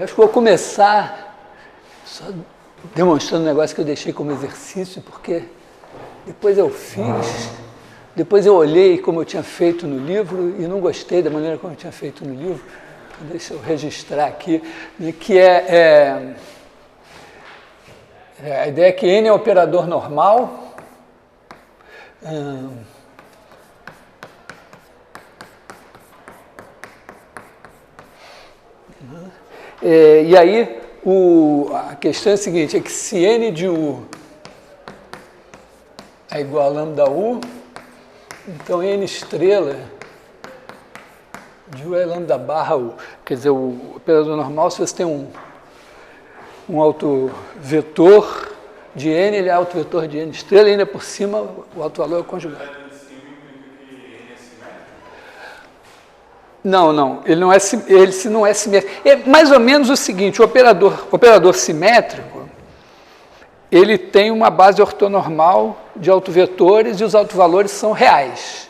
Acho que vou começar só demonstrando um negócio que eu deixei como exercício, porque depois eu fiz, depois eu olhei como eu tinha feito no livro e não gostei da maneira como eu tinha feito no livro. Então, deixa eu registrar aqui, que a ideia é que N é um operador normal. E aí, a questão é a seguinte, é que se N de U é igual a lambda U, então N estrela de U é lambda barra U. Quer dizer, o operador normal, se você tem um autovetor de N, ele é autovetor de N estrela, e ainda por cima o autovalor é conjugado. Não, ele não é simétrico. É mais ou menos o seguinte, o operador simétrico, ele tem uma base ortonormal de autovetores e os autovalores são reais.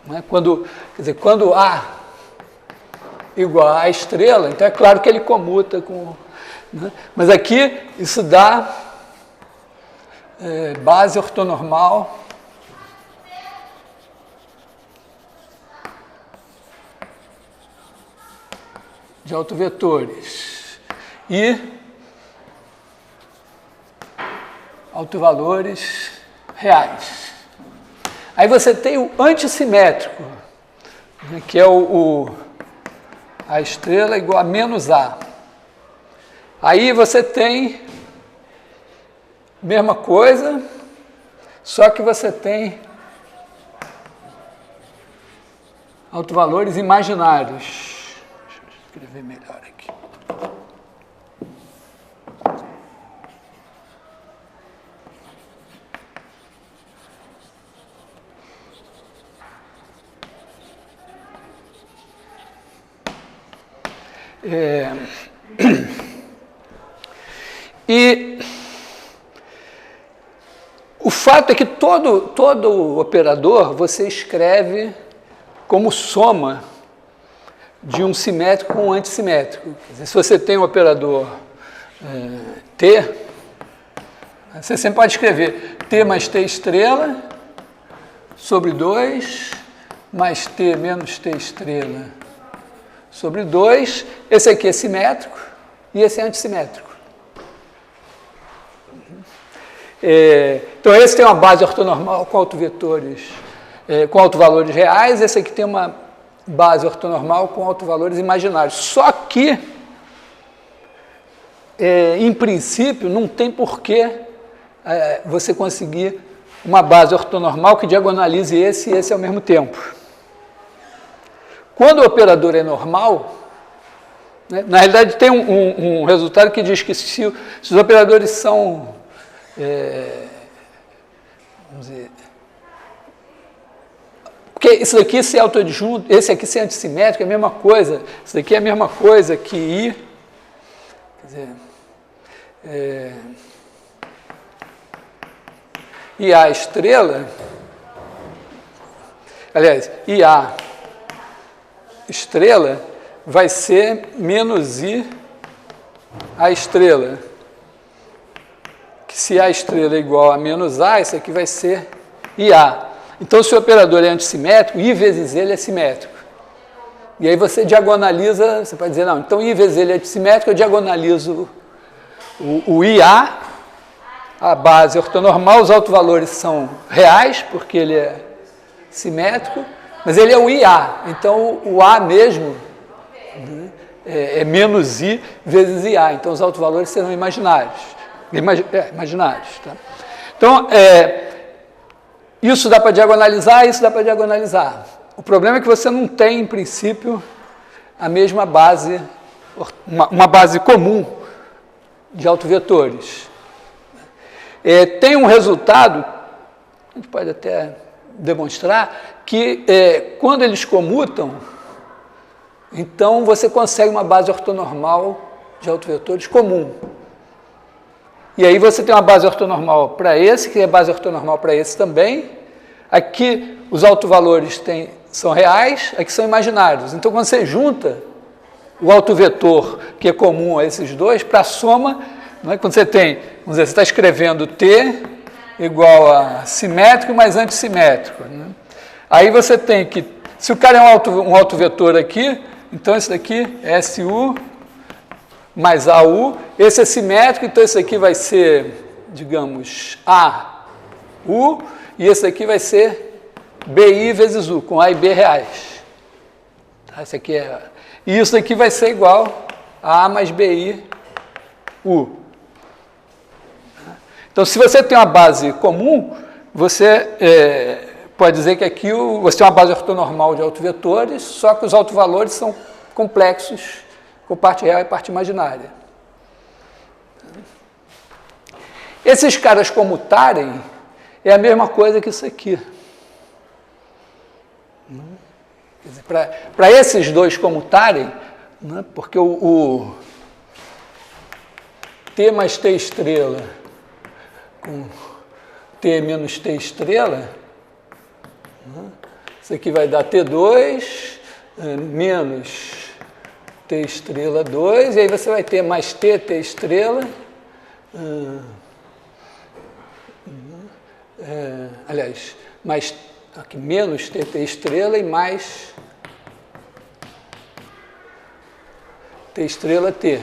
Né? Quando A igual a estrela, então é claro que ele comuta com... Né? Mas aqui isso dá base ortonormal de autovetores e autovalores reais. Aí você tem o antissimétrico, né, que é a estrela igual a menos A. Aí você tem mesma coisa, só que você tem autovalores imaginários. Escrever melhor aqui. E o fato é que todo operador você escreve como soma de um simétrico com um antissimétrico. Quer dizer, se você tem um operador T, você sempre pode escrever T mais T estrela sobre 2 mais T menos T estrela sobre 2. Esse aqui é simétrico e esse é antissimétrico. Então, esse tem uma base ortonormal com autovetores, com autovalores reais. Esse aqui tem uma base ortonormal com autovalores imaginários. Só que, em princípio, não tem porquê você conseguir uma base ortonormal que diagonalize esse e esse ao mesmo tempo. Quando o operador é normal, né, na realidade tem um resultado que diz que se os operadores são, vamos dizer, porque isso daqui se autoadjunto, esse aqui se antissimétrico é a mesma coisa, isso daqui é a mesma coisa que I, quer dizer, IA estrela, aliás, IA estrela vai ser menos I a estrela, que se A estrela é igual a menos A, isso aqui vai ser IA. Então, se o operador é antissimétrico, I vezes ele é simétrico. E aí você diagonaliza, você pode dizer, não, então I vezes ele é simétrico, eu diagonalizo o IA, a base ortonormal, os autovalores são reais, porque ele é simétrico, mas ele é o IA, então o A mesmo, né, é menos I vezes IA, então os autovalores serão imaginários. Imaginários, tá? Então, isso dá para diagonalizar, isso dá para diagonalizar. O problema é que você não tem, em princípio, a mesma base, uma base comum de autovetores. Tem um resultado, a gente pode até demonstrar, que quando eles comutam, então você consegue uma base ortonormal de autovetores comum. E aí você tem uma base ortonormal para esse, que é base ortonormal para esse também. Aqui os autovalores são reais, aqui são imaginários. Então, quando você junta, o autovetor que é comum a esses dois para a soma, não é? Quando você tem, vamos dizer, você está escrevendo T igual a simétrico mais antissimétrico. Né? Aí você tem que, se o cara é um autovetor aqui, então esse daqui é SU mais AU, esse é simétrico, então esse aqui vai ser, digamos, AU, e esse aqui vai ser BI vezes U, com A e B reais. Tá? Esse aqui é... E isso daqui vai ser igual a A mais BI U. Então, se você tem uma base comum, você pode dizer que aqui você tem uma base ortonormal de autovetores, só que os autovalores são complexos, com parte real e parte imaginária. Esses caras comutarem é a mesma coisa que isso aqui. Para esses dois comutarem, né, porque o T mais T estrela com T menos T estrela, né, isso aqui vai dar T2 menos T estrela 2, e aí você vai ter mais T estrela, aliás, mais aqui, menos T estrela e mais T estrela T.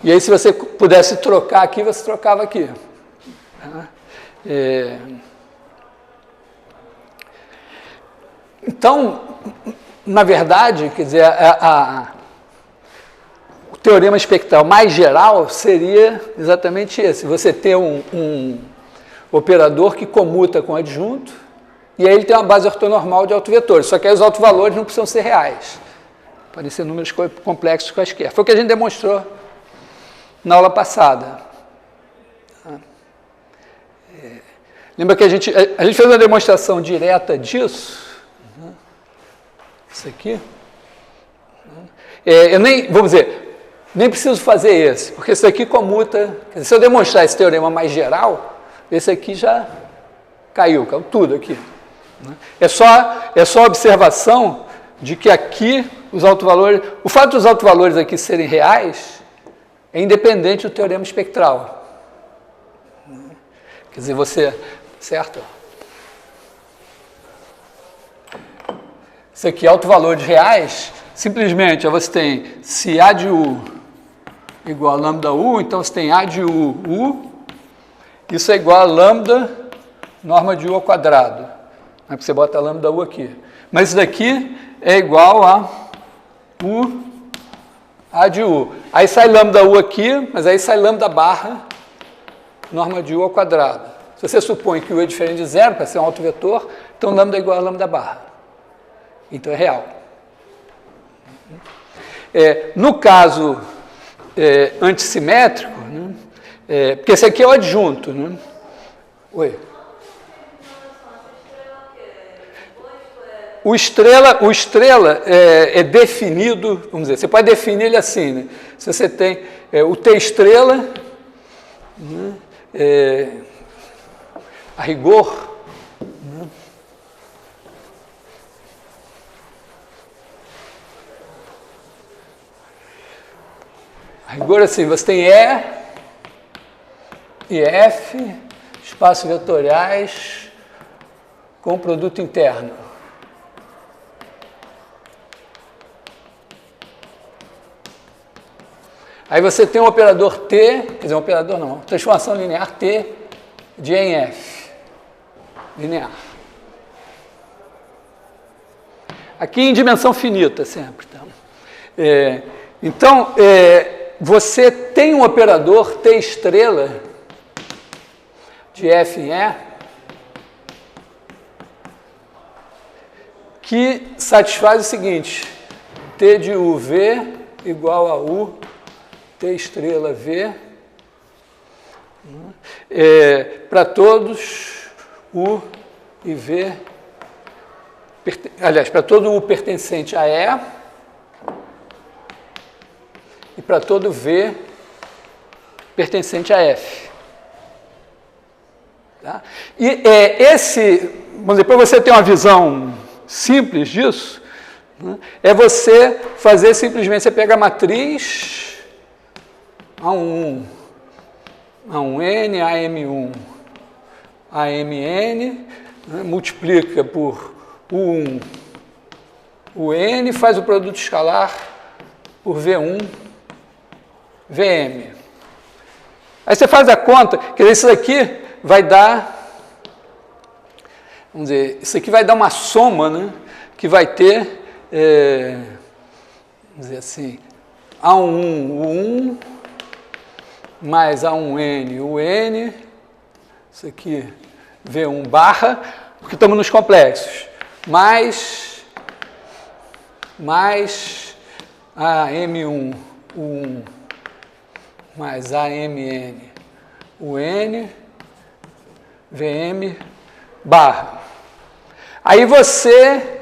E aí, se você pudesse trocar aqui, você trocava aqui. Então, na verdade, quer dizer, o teorema espectral mais geral seria exatamente esse. Você ter um operador que comuta com adjunto, e aí ele tem uma base ortonormal de autovetores, só que aí os autovalores não precisam ser reais. Podem ser números complexos quaisquer. Foi o que a gente demonstrou na aula passada. Lembra que a gente fez uma demonstração direta disso? Isso aqui. Eu nem, vamos dizer, nem preciso fazer esse, porque esse aqui comuta. Se eu demonstrar esse teorema mais geral, esse aqui já caiu tudo aqui. É só observação de que aqui os autovalores, o fato dos autovalores aqui serem reais é independente do teorema espectral. Quer dizer, você, certo? Isso aqui, autovalores reais, simplesmente você tem se A de U igual a lambda U, então você tem A de U, isso é igual a lambda norma de U ao quadrado. Porque você bota a lambda U aqui. Mas isso daqui é igual a U A de U. Aí sai lambda U aqui, mas aí sai lambda barra norma de U ao quadrado. Se você supõe que U é diferente de zero, para ser um autovetor, então lambda é igual a lambda barra. Então é real. No caso antissimétrico, né, porque esse aqui é o adjunto. Né? Oi. O estrela é definido, vamos dizer, você pode definir ele assim, né? Se você tem o T estrela, né, a rigor, né, a rigor assim, você tem E e F, espaços vetoriais com produto interno. Aí você tem um operador T, quer dizer, um operador não, transformação linear T de E em F. Linear. Aqui em dimensão finita sempre. Tá? Então, você tem um operador T estrela de F em E que satisfaz o seguinte, T de UV igual a U T estrela V, para todos U e V, aliás, para todo U pertencente a E e para todo V pertencente a F. Tá? E vamos dizer, para você ter uma visão simples disso, É você fazer simplesmente, você pega a matriz A11, A1N, AM1, AMN, multiplica por U1, o N, faz o produto escalar por V1, VM. Aí você faz a conta, quer dizer, isso aqui vai dar, vamos dizer, isso aqui vai dar uma soma, né, que vai ter, vamos dizer assim, A1, U1, mais A1N, UN, isso aqui, V1 barra, porque estamos nos complexos, mais AM1, U1, mais AMN, UN, VM, barra. Aí você,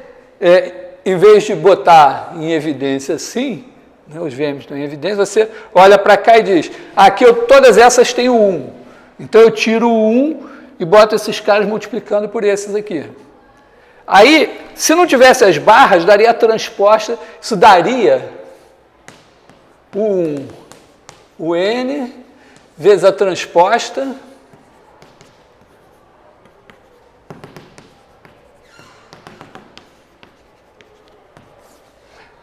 em vez de botar em evidência assim, né, os VMs estão em evidência, você olha para cá e diz, aqui todas essas têm o 1, então eu tiro o 1 e boto esses caras multiplicando por esses aqui. Aí, se não tivesse as barras, daria a transposta, isso daria o 1, o N, vezes a transposta,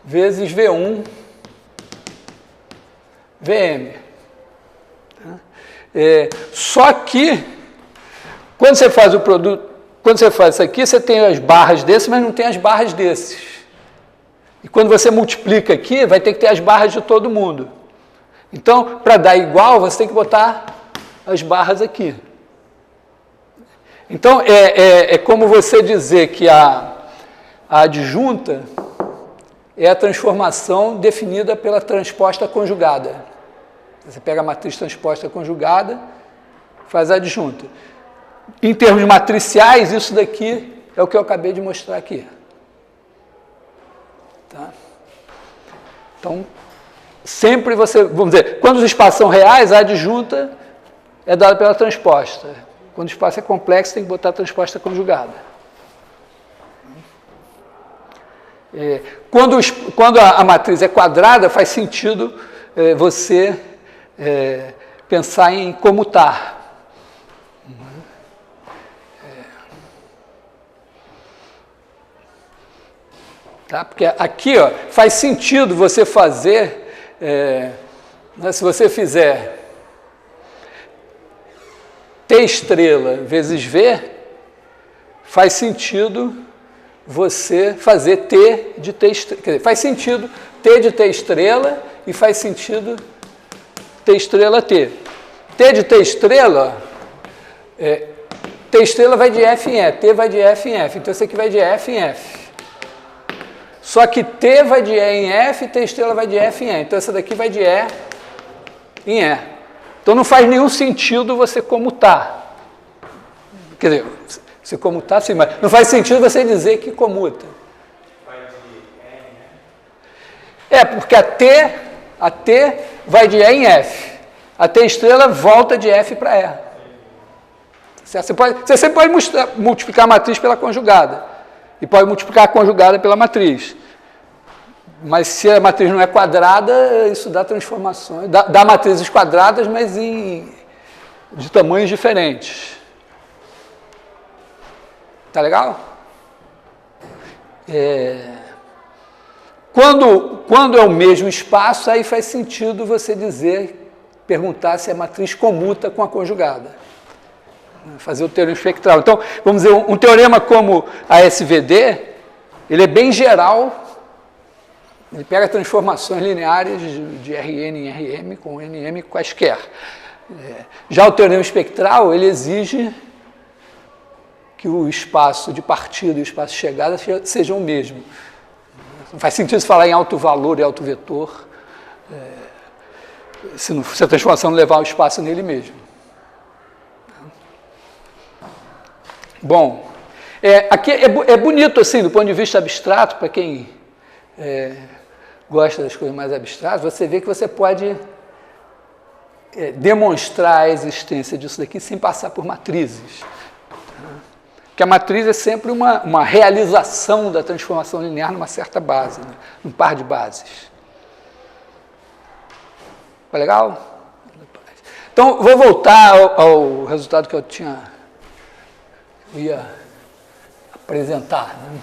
vezes V1, VM. Só que, quando você faz o produto, quando você faz isso aqui, você tem as barras desses, mas não tem as barras desses. E quando você multiplica aqui, vai ter que ter as barras de todo mundo. Então, para dar igual, você tem que botar as barras aqui. Então, é como você dizer que a adjunta é a transformação definida pela transposta conjugada. Você pega a matriz transposta conjugada, faz a adjunta. Em termos matriciais, isso daqui é o que eu acabei de mostrar aqui. Tá? Então, sempre você, vamos dizer, quando os espaços são reais, a adjunta é dada pela transposta. Quando o espaço é complexo, tem que botar a transposta conjugada. Quando a matriz é quadrada, faz sentido você pensar em comutar. Tá? Porque aqui faz sentido você fazer, né, se você fizer T estrela vezes V, faz sentido você fazer T de T estrela. Quer dizer, faz sentido T de T estrela e faz sentido T estrela T. T de T estrela, T estrela vai de F em E, T vai de F em F. Então, esse aqui vai de F em F. Só que T vai de E em F, T estrela vai de F em E. Então, essa daqui vai de E em E. Então, não faz nenhum sentido você comutar. Quer dizer, você comutar sim, mas não faz sentido você dizer que comuta. Vai de E em F? Porque a T vai de E em F. A T estrela volta de F para E. Você sempre pode multiplicar a matriz pela conjugada. E pode multiplicar a conjugada pela matriz. Mas se a matriz não é quadrada, isso dá transformações. Dá matrizes quadradas, mas de tamanhos diferentes. Tá legal? Quando é o mesmo espaço, aí faz sentido você perguntar se a matriz comuta com a conjugada. Fazer o teorema espectral. Então, vamos dizer, um teorema como a SVD, ele é bem geral, ele pega transformações lineares de Rn em Rm com Nm quaisquer. Já o teorema espectral, ele exige que o espaço de partida e o espaço de chegada sejam o mesmo. Não faz sentido falar em alto valor e alto vetor se a transformação não levar o espaço nele mesmo. Bom, aqui é bonito assim, do ponto de vista abstrato, para quem gosta das coisas mais abstratas, você vê que você pode demonstrar a existência disso daqui sem passar por matrizes. que a matriz é sempre uma realização da transformação linear numa certa base, né? Num par de bases. Foi legal? Então, vou voltar ao resultado que eu ia apresentar, né?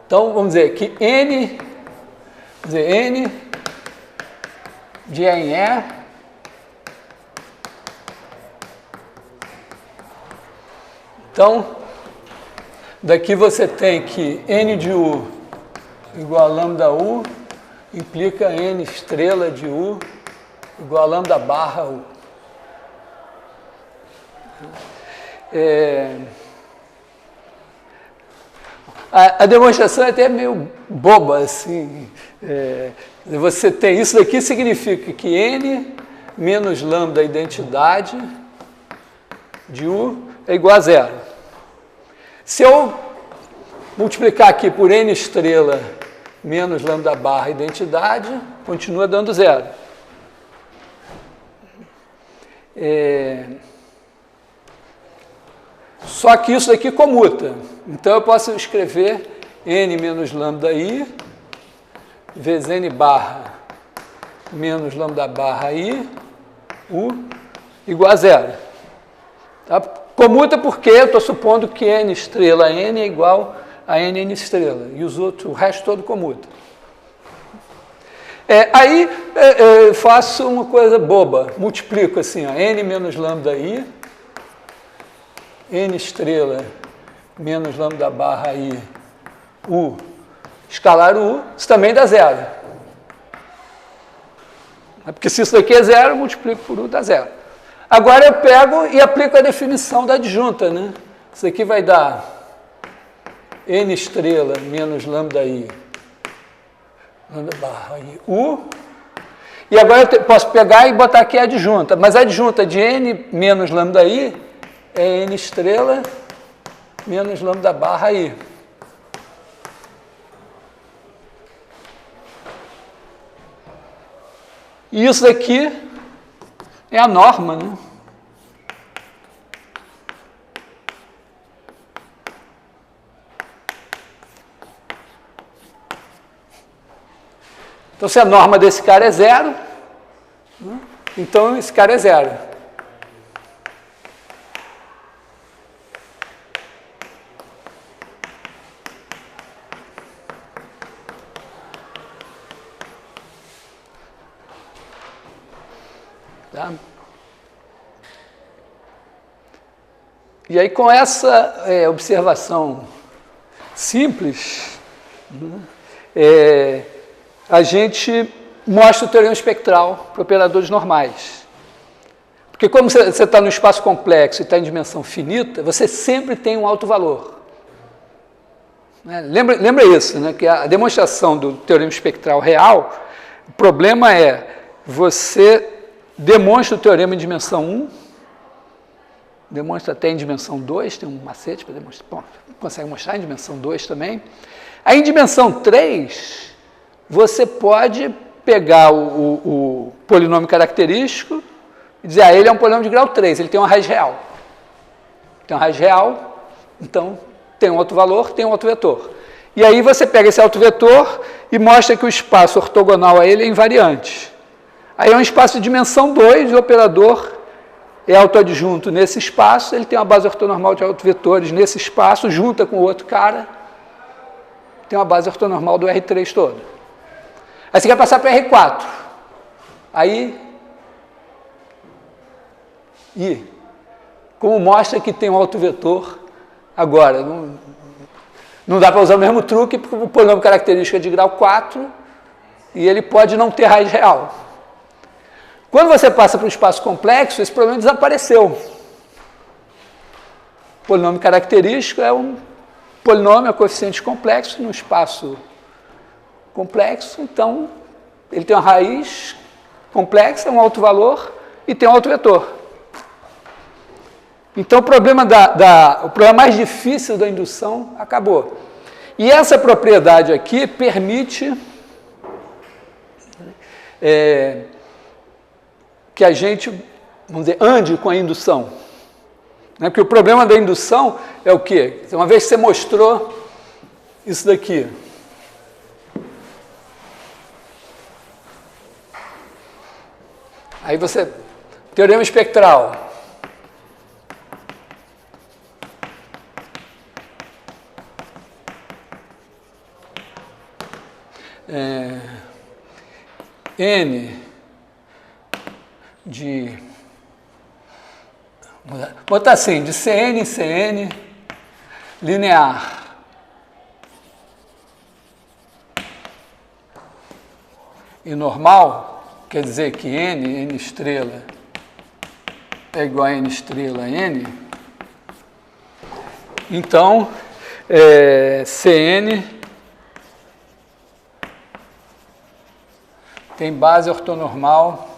Então, vamos dizer que N de E em E então, daqui você tem que N de U igual a lambda U implica N estrela de U igual a lambda barra U. A demonstração é até meio boba, assim. Você tem isso daqui, significa que N menos lambda identidade de U é igual a zero. Se eu multiplicar aqui por N estrela menos lambda barra identidade, continua dando zero. Só que isso daqui comuta. Então, eu posso escrever N menos lambda I vezes N barra menos lambda barra I, U, igual a zero. Tá? Comuta porque eu estou supondo que N estrela N é igual a N estrela. E o resto todo comuta. Aí, eu faço uma coisa boba. Multiplico assim, ó, N menos lambda I, N estrela menos lambda barra I, U, escalar U, isso também dá zero. Porque se isso daqui é zero, eu multiplico por U, dá zero. Agora eu pego e aplico a definição da adjunta, né? Isso aqui vai dar N estrela menos lambda I, lambda barra I, U. E agora eu posso pegar e botar aqui a adjunta. Mas a adjunta de N menos lambda I é N estrela menos lambda barra I. E isso daqui é a norma, né? Então, se a norma desse cara é zero, né? Então esse cara é zero. Tá? E aí, com essa observação simples, né, a gente mostra o teorema espectral para operadores normais. Porque como você está no espaço complexo e está em dimensão finita, você sempre tem um alto valor. Né? Lembra isso, né? Que a demonstração do teorema espectral real, o problema é você demonstra o teorema em dimensão 1, demonstra até em dimensão 2, tem um macete para demonstrar, bom, consegue mostrar em dimensão 2 também. Aí em dimensão 3, você pode pegar o polinômio característico e dizer, ele é um polinômio de grau 3, ele tem uma raiz real. Tem uma raiz real, então tem um outro valor, tem um outro vetor. E aí você pega esse outro vetor e mostra que o espaço ortogonal a ele é invariante. Aí é um espaço de dimensão 2, o operador é autoadjunto nesse espaço, ele tem uma base ortonormal de autovetores nesse espaço, junta com o outro cara, tem uma base ortonormal do R3 todo. Aí você quer passar para R4. Aí, como mostra que tem um autovetor, agora, não dá para usar o mesmo truque, porque o polinômio característico é de grau 4 e ele pode não ter raiz real. Quando você passa para o espaço complexo, esse problema desapareceu. O polinômio característico é um polinômio a coeficientes complexos no espaço complexo, então ele tem uma raiz complexa, um alto valor e tem um alto vetor. Então o problema, o problema mais difícil da indução acabou. E essa propriedade aqui permite que a gente, vamos dizer, ande com a indução. Né? Porque o problema da indução é o quê? Uma vez que você mostrou isso daqui, aí você, teorema espectral. N de, vou botar assim, de Cn em Cn linear e normal, quer dizer que N estrela é igual a N estrela N, então Cn tem base ortonormal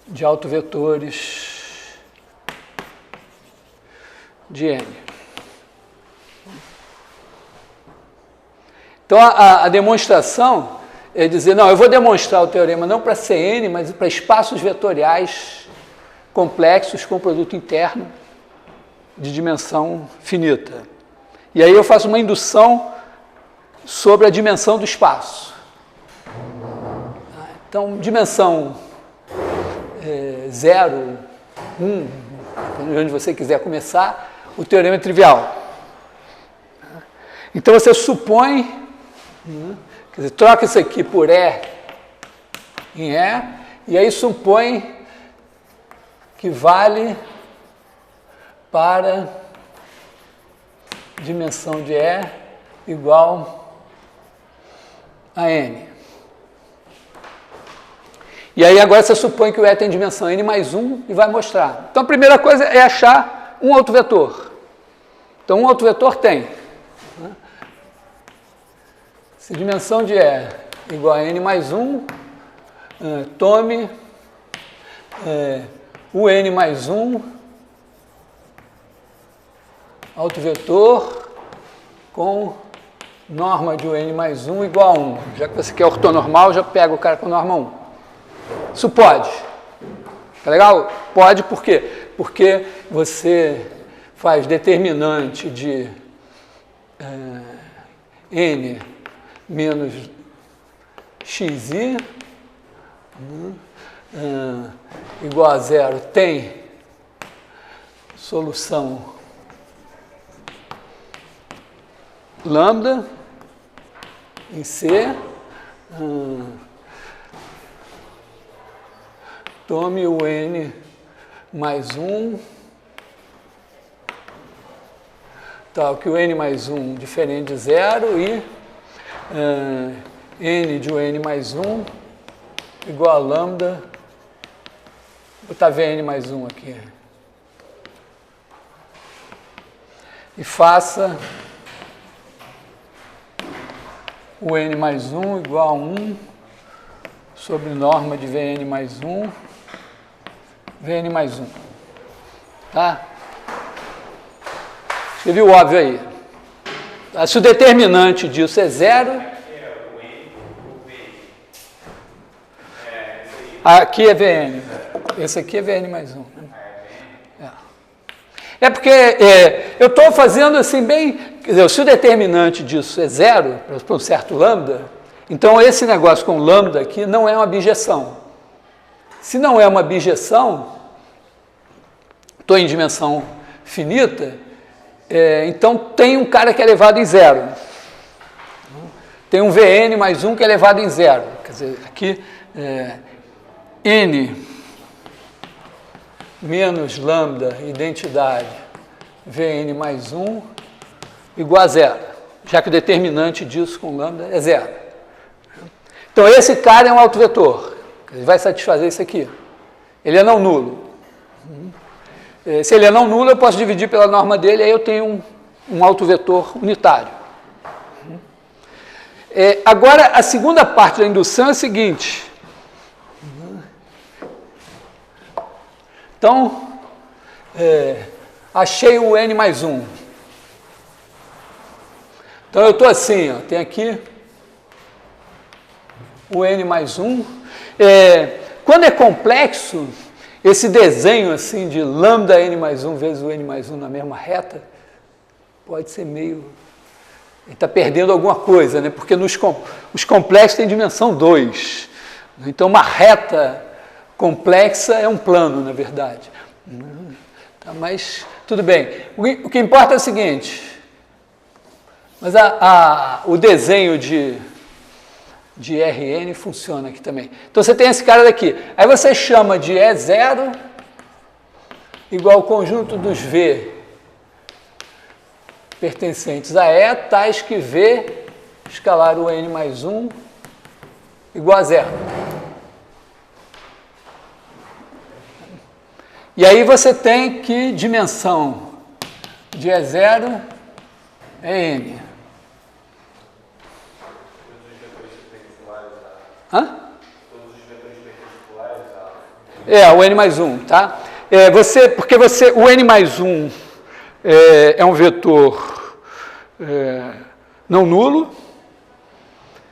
de autovetores de N. Então, a demonstração é dizer, não, eu vou demonstrar o teorema não para Cn, mas para espaços vetoriais complexos com produto interno de dimensão finita. E aí eu faço uma indução sobre a dimensão do espaço. Então, dimensão 0, 1, onde você quiser começar, o teorema é trivial. Então, você supõe, quer dizer, troca isso aqui por E em E, e aí supõe que vale para dimensão de E igual a N. E aí agora você supõe que o E tem dimensão N mais 1 e vai mostrar. Então a primeira coisa é achar um autovetor. Então um autovetor tem, se dimensão de E igual a N mais 1, tome o N mais 1 autovetor com norma de UN mais 1 igual a 1. Já que você quer ortonormal, já pega o cara com norma 1. Isso pode. Tá legal? Pode por quê? Porque você faz determinante de N menos xi igual a 0 tem solução lambda em C, tome o N mais 1, tal que o N mais 1 diferente de 0 e N de N mais 1 igual a lambda, vou botar Vn mais 1 aqui, e faça o N mais 1 igual a 1 sobre norma de Vn mais 1, Vn mais 1. Tá? Escrevi o óbvio aí. Se o determinante disso é 0, aqui é Vn. Esse aqui é Vn mais 1. É porque eu estou fazendo assim bem... Quer dizer, se o determinante disso é 0, para um certo lambda, então esse negócio com lambda aqui não é uma bijeção. Se não é uma bijeção, estou em dimensão finita, então tem um cara que é elevado em 0. Tem um Vn mais 1 que é elevado em 0. Quer dizer, aqui N menos lambda, identidade, Vn mais 1, igual a 0, já que o determinante disso com lambda é 0. Então, esse cara é um autovetor, ele vai satisfazer isso aqui. Ele é não nulo. Se ele é não nulo, eu posso dividir pela norma dele, aí eu tenho um autovetor unitário. Agora, a segunda parte da indução é a seguinte. Então, achei o n mais 1. Então eu estou assim, ó, tem aqui o n mais 1. Quando é complexo, esse desenho assim de lambda n mais 1 vezes o n mais 1 na mesma reta, pode ser meio... Ele está perdendo alguma coisa, né? Porque os complexos têm dimensão 2. Então, uma reta complexa é um plano, na verdade. Tá, mas, tudo bem. O que importa é o seguinte. Mas o desenho de Rn funciona aqui também. Então, você tem esse cara daqui. Aí você chama de E0 igual ao conjunto dos V pertencentes a E, tais que V escalar o n mais 1 igual a 0. E aí você tem que dimensão de E0 é n. Hã? O n mais 1, tá? O n mais 1 é um vetor não nulo,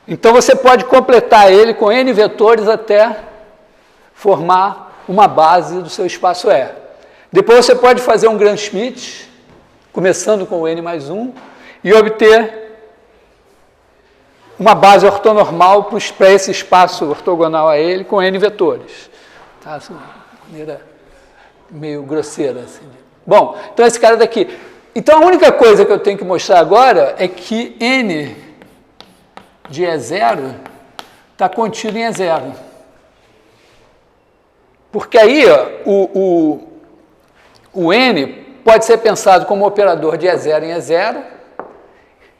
então você pode completar ele com n vetores até formar uma base do seu espaço E. Depois você pode fazer um Gram-Schmidt, começando com o n mais 1, e obter uma base ortonormal para esse espaço ortogonal a ele com n vetores. Tá? Assim, de maneira meio grosseira, assim. Bom, então esse cara daqui. Então a única coisa que eu tenho que mostrar agora é que n de E0 está contido em E0. Porque aí ó, o n pode ser pensado como operador de E0 em E0.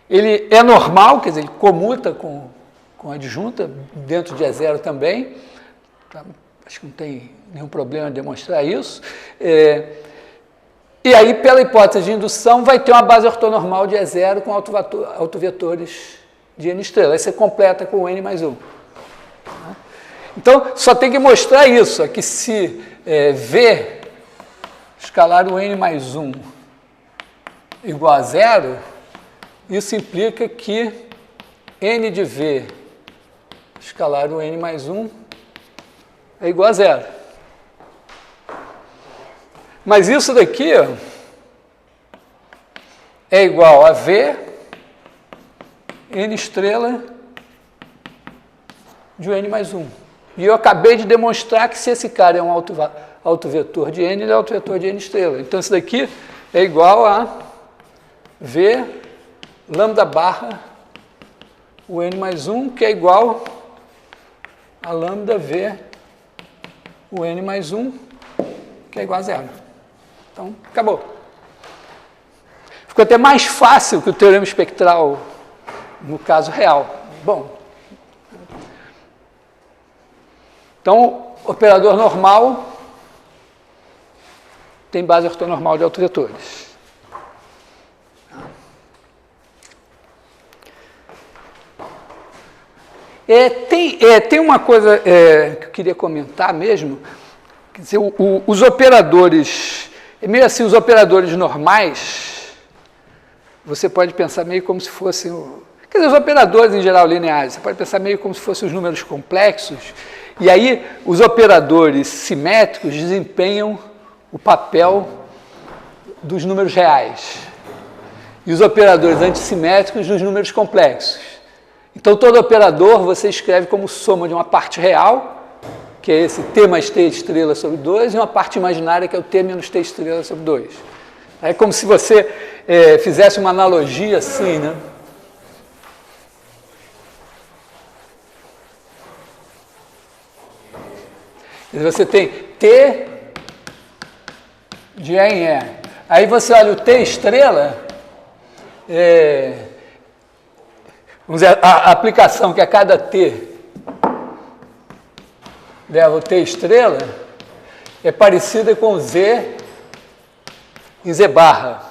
Ele é normal, quer dizer, ele comuta com a adjunta dentro de E0 também. Tá? Acho que não tem nenhum problema em demonstrar isso. E aí, pela hipótese de indução, vai ter uma base ortonormal de E0 com autovetores de n estrela. Aí você completa com o n mais 1. Então, só tem que mostrar isso, que se V escalar o n mais 1 igual a 0, isso implica que n de V escalar o n mais 1 é igual a 0. Mas isso daqui ó, é igual a V n estrela de n mais 1. E eu acabei de demonstrar que se esse cara é um autovetor de n, ele é autovetor de n estrela. Então isso daqui é igual a V lambda barra o n mais 1, que é igual a lambda V o n mais 1, que é igual a 0. Então, acabou. Ficou até mais fácil que o teorema espectral no caso real. Bom, então, operador normal tem base ortonormal de autovetores. Tem uma coisa que eu queria comentar mesmo, quer dizer, os operadores, meio assim, os operadores normais, você pode pensar meio como se fossem, quer dizer, os operadores em geral lineares, você pode pensar meio como se fossem os números complexos, e aí os operadores simétricos desempenham o papel dos números reais, e os operadores antissimétricos dos números complexos. Então, todo operador você escreve como soma de uma parte real, que é esse t mais t estrela sobre 2, e uma parte imaginária, que é o t menos t estrela sobre 2. É como se você fizesse uma analogia assim, né? Você tem t de E em E. Aí você olha o t estrela, vamos dizer, a aplicação que a cada t leva o t estrela é parecida com z em z barra.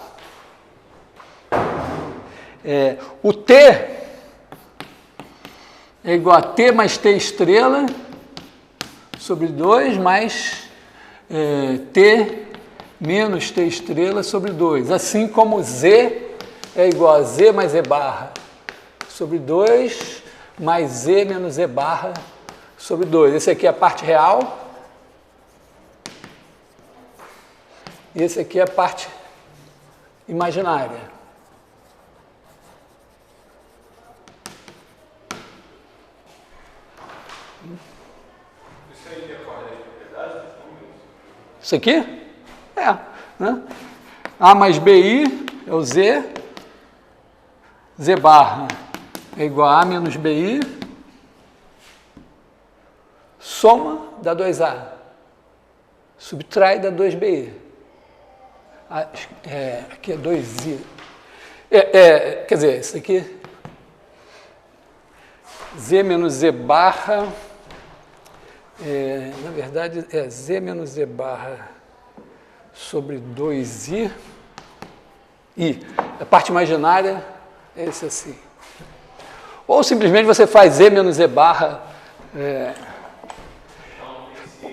O t é igual a t mais t estrela sobre 2 mais t menos T estrela sobre 2. Assim como Z é igual a Z mais Z barra sobre 2, mais Z menos Z barra sobre 2. Esse aqui é a parte real. E esse aqui é a parte imaginária. Isso aí decorre das propriedades dos números? Isso aqui? É. Né? A mais BI é o Z. Z barra é igual a menos BI. Soma dá 2A. Subtrai dá 2BI. Aqui é 2i. Quer dizer, isso aqui, z menos z barra, na verdade é z menos z barra sobre 2i, a parte imaginária é esse assim. Ou simplesmente você faz z menos z barra,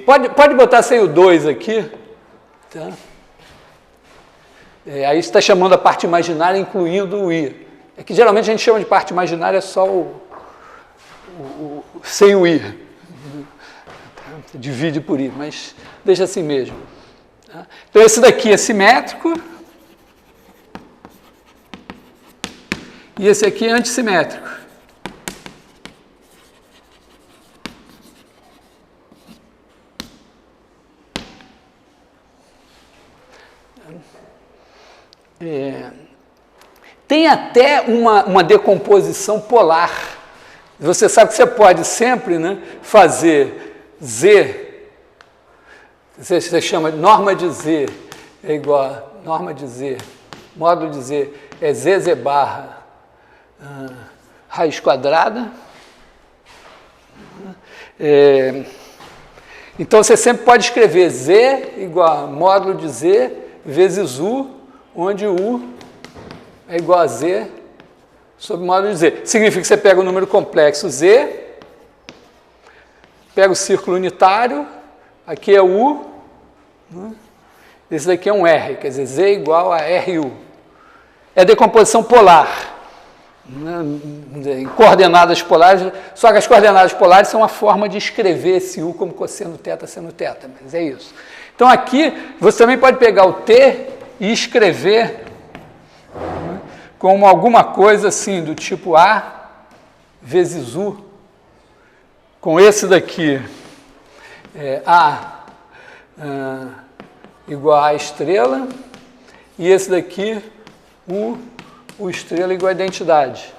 pode botar sem o 2 aqui, tá? Aí está chamando a parte imaginária, incluindo o i. É que geralmente a gente chama de parte imaginária só sem o i. Divide por i, mas deixa assim mesmo. Então esse daqui é simétrico. E esse aqui é antissimétrico. Tem até uma decomposição polar. Você sabe que você pode sempre, né, fazer Z, você chama de norma de Z, é igual a norma de Z, módulo de Z, é Z barra raiz quadrada. Então você sempre pode escrever Z igual a módulo de Z vezes U, onde U é igual a Z sobre módulo de Z. Significa que você pega o número complexo Z, pega o círculo unitário, aqui é U, né? Esse daqui é um R, quer dizer, Z igual a RU. É decomposição polar, né? Em coordenadas polares, só que as coordenadas polares são uma forma de escrever esse U como cosseno θ seno θ, mas é isso. Então aqui você também pode pegar o T e escrever como alguma coisa assim, do tipo A vezes U, com esse daqui, A igual a estrela, e esse daqui, U estrela igual a identidade.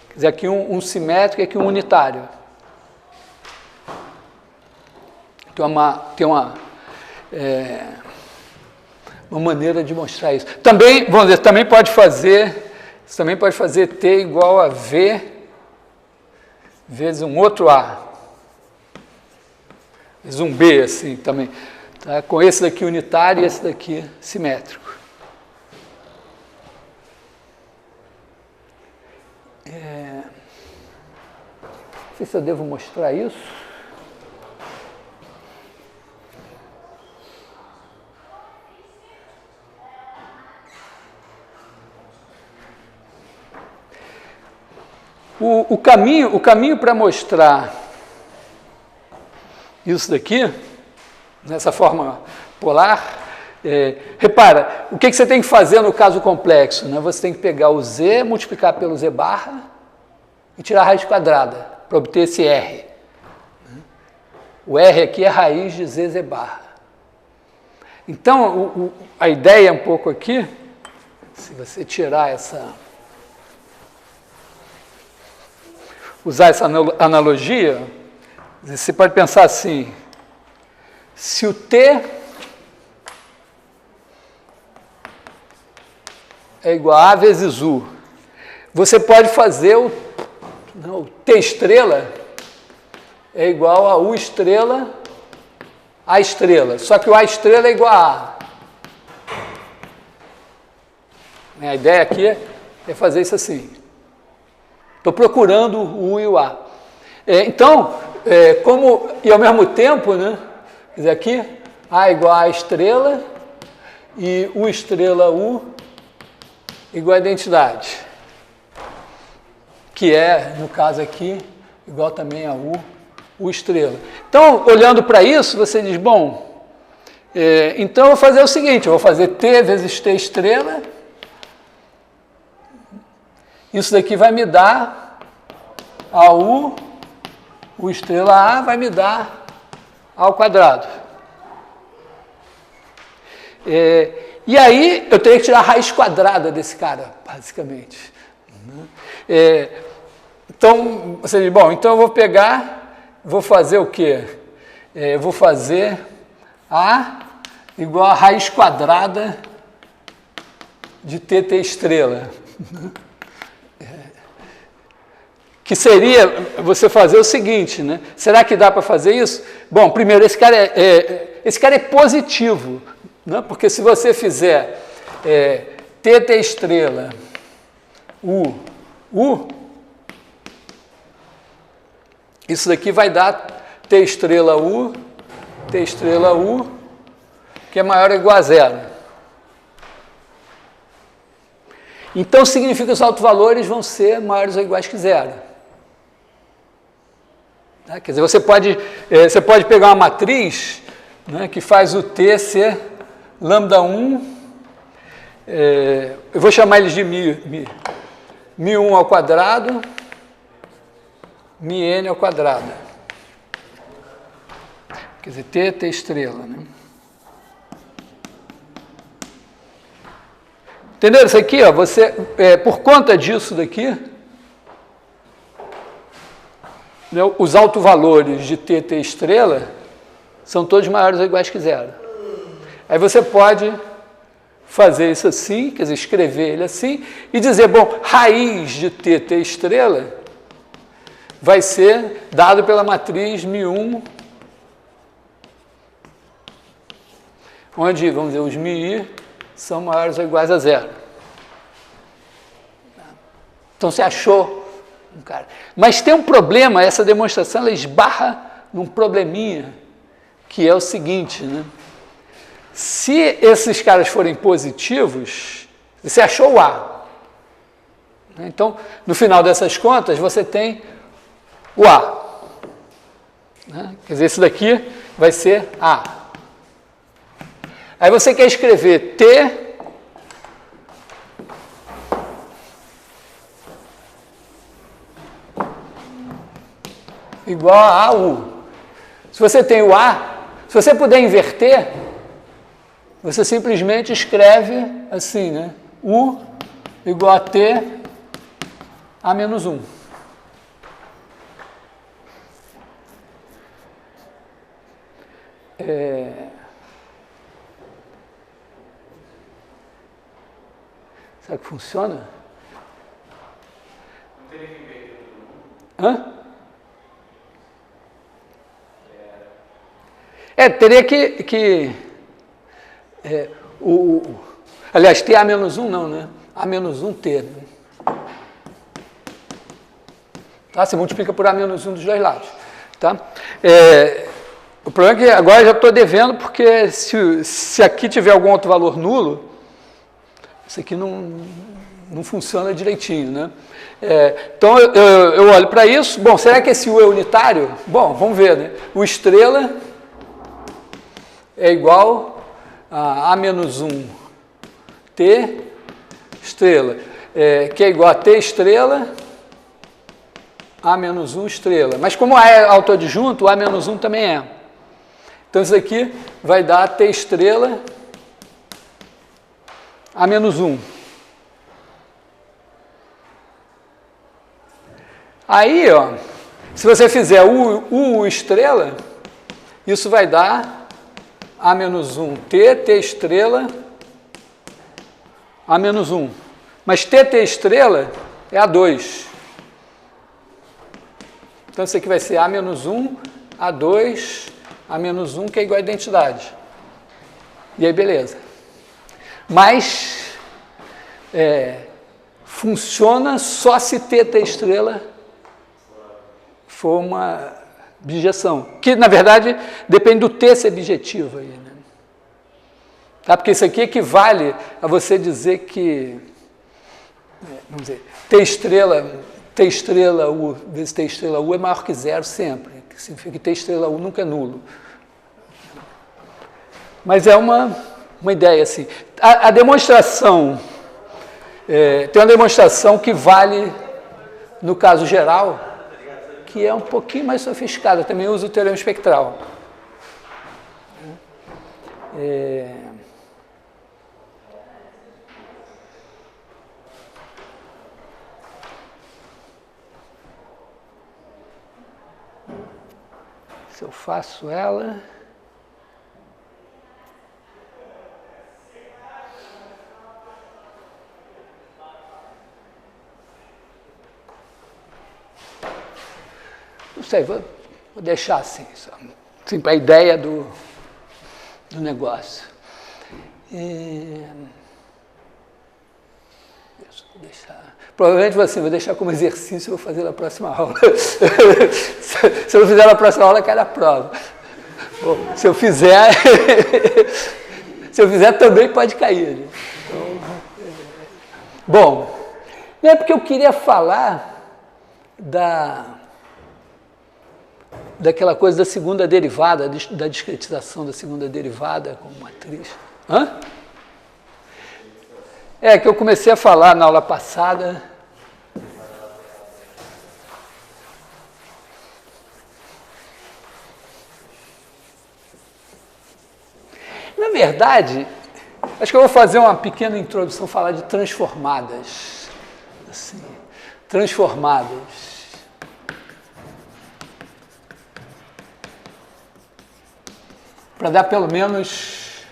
Quer dizer, aqui um simétrico e aqui um unitário. Tem uma maneira de mostrar isso. Também, vamos dizer, você também pode fazer T igual a V vezes um outro A. Vezes um B, assim, também. Tá? Com esse daqui unitário e esse daqui simétrico. Não sei se eu devo mostrar isso. O caminho para mostrar isso daqui, nessa forma polar, repara, o que você tem que fazer no caso complexo? Né? Você tem que pegar o Z, multiplicar pelo Z barra e tirar a raiz quadrada para obter esse R. O R aqui é a raiz de Z barra. Então, a ideia um pouco aqui, se você tirar usar essa analogia, você pode pensar assim, se o T é igual a vezes U, você pode fazer o T estrela é igual a U estrela A estrela, só que o A estrela é igual a A. A ideia aqui é fazer isso assim. Estou procurando o U e o A. E ao mesmo tempo, né, quer dizer, aqui, A igual a estrela, e U estrela U igual a identidade, que é, no caso aqui, igual também a U estrela. Então, olhando para isso, você diz, bom, então eu vou fazer o seguinte, eu vou fazer T vezes T estrela, isso daqui vai me dar a U estrela A vai me dar A ao quadrado. E aí eu teria que tirar a raiz quadrada desse cara, basicamente. Então, você diz, bom, então eu vou pegar, vou fazer o quê? Eu vou fazer A igual a raiz quadrada de TT estrela. Que seria você fazer o seguinte, né? Será que dá para fazer isso? Bom, primeiro, esse cara é positivo, né? Porque se você fizer TT estrela U, isso daqui vai dar T estrela U, que é maior ou igual a zero. Então, significa que os autovalores vão ser maiores ou iguais que zero. Quer dizer, você pode pegar uma matriz, né, que faz o T ser lambda 1, eu vou chamar eles de μ1 ao quadrado, μn ao quadrado. Quer dizer, T estrela. Né? Entendeu? Isso aqui, ó, por conta disso daqui, os autovalores de TT estrela são todos maiores ou iguais que zero. Aí você pode fazer isso assim, quer dizer, escrever ele assim, e dizer, bom, raiz de TT estrela vai ser dado pela matriz μ1, onde, vamos dizer, os μi são maiores ou iguais a zero. Então, você achou um cara. Mas tem um problema, essa demonstração ela esbarra num probleminha, que é o seguinte, né? Se esses caras forem positivos, você achou o A. Então, no final dessas contas, você tem o A. Quer dizer, isso daqui vai ser A. Aí você quer escrever T igual a AU. Se você tem o A, se você puder inverter, você simplesmente escreve assim, né? U igual a T A menos 1. Será que funciona? Não teria que ver tudo. Hã? Teria que aliás, T A menos 1 não, né? A menos 1 T. Né? Tá? Você multiplica por A menos 1 dos dois lados. Tá? O problema é que agora eu já estou devendo, porque se aqui tiver algum outro valor nulo, isso aqui não funciona direitinho, né? Então, eu olho para isso. Bom, será que esse U é unitário? Bom, vamos ver, né? O estrela é igual a menos 1 T estrela, que é igual a T estrela A menos 1 estrela. Mas como A é autoadjunto, o A menos 1 também é. Então, isso aqui vai dar T estrela A menos 1. Aí, ó, se você fizer U estrela, isso vai dar A menos 1 T estrela A menos 1. Mas TT estrela é A2. Então, isso aqui vai ser A menos 1, A2, A menos 1, que é igual a identidade. E aí, beleza. Mas funciona só se TT estrela for uma bijeção. Que, na verdade, depende do T ser bijetivo aí, né? Tá? Porque isso aqui equivale a você dizer que, vamos dizer, T estrela U vezes T estrela U é maior que zero sempre, que significa que T estrela U nunca é nulo. Mas é uma ideia assim. A demonstração, tem uma demonstração que vale no caso geral, que é um pouquinho mais sofisticada, também usa o teorema espectral. Se eu faço ela... Não sei, vou deixar assim para a ideia do negócio. Vou deixar. Provavelmente vou deixar como exercício, vou fazer na próxima aula. Se eu não fizer na próxima aula, cai na prova. Bom, se eu fizer também pode cair. Então, bom, não é porque eu queria falar daquela coisa da segunda derivada, da discretização da segunda derivada como matriz. Hã? Que eu comecei a falar na aula passada. Na verdade, acho que eu vou fazer uma pequena introdução, falar de transformadas. Assim, transformadas. Para dar pelo menos,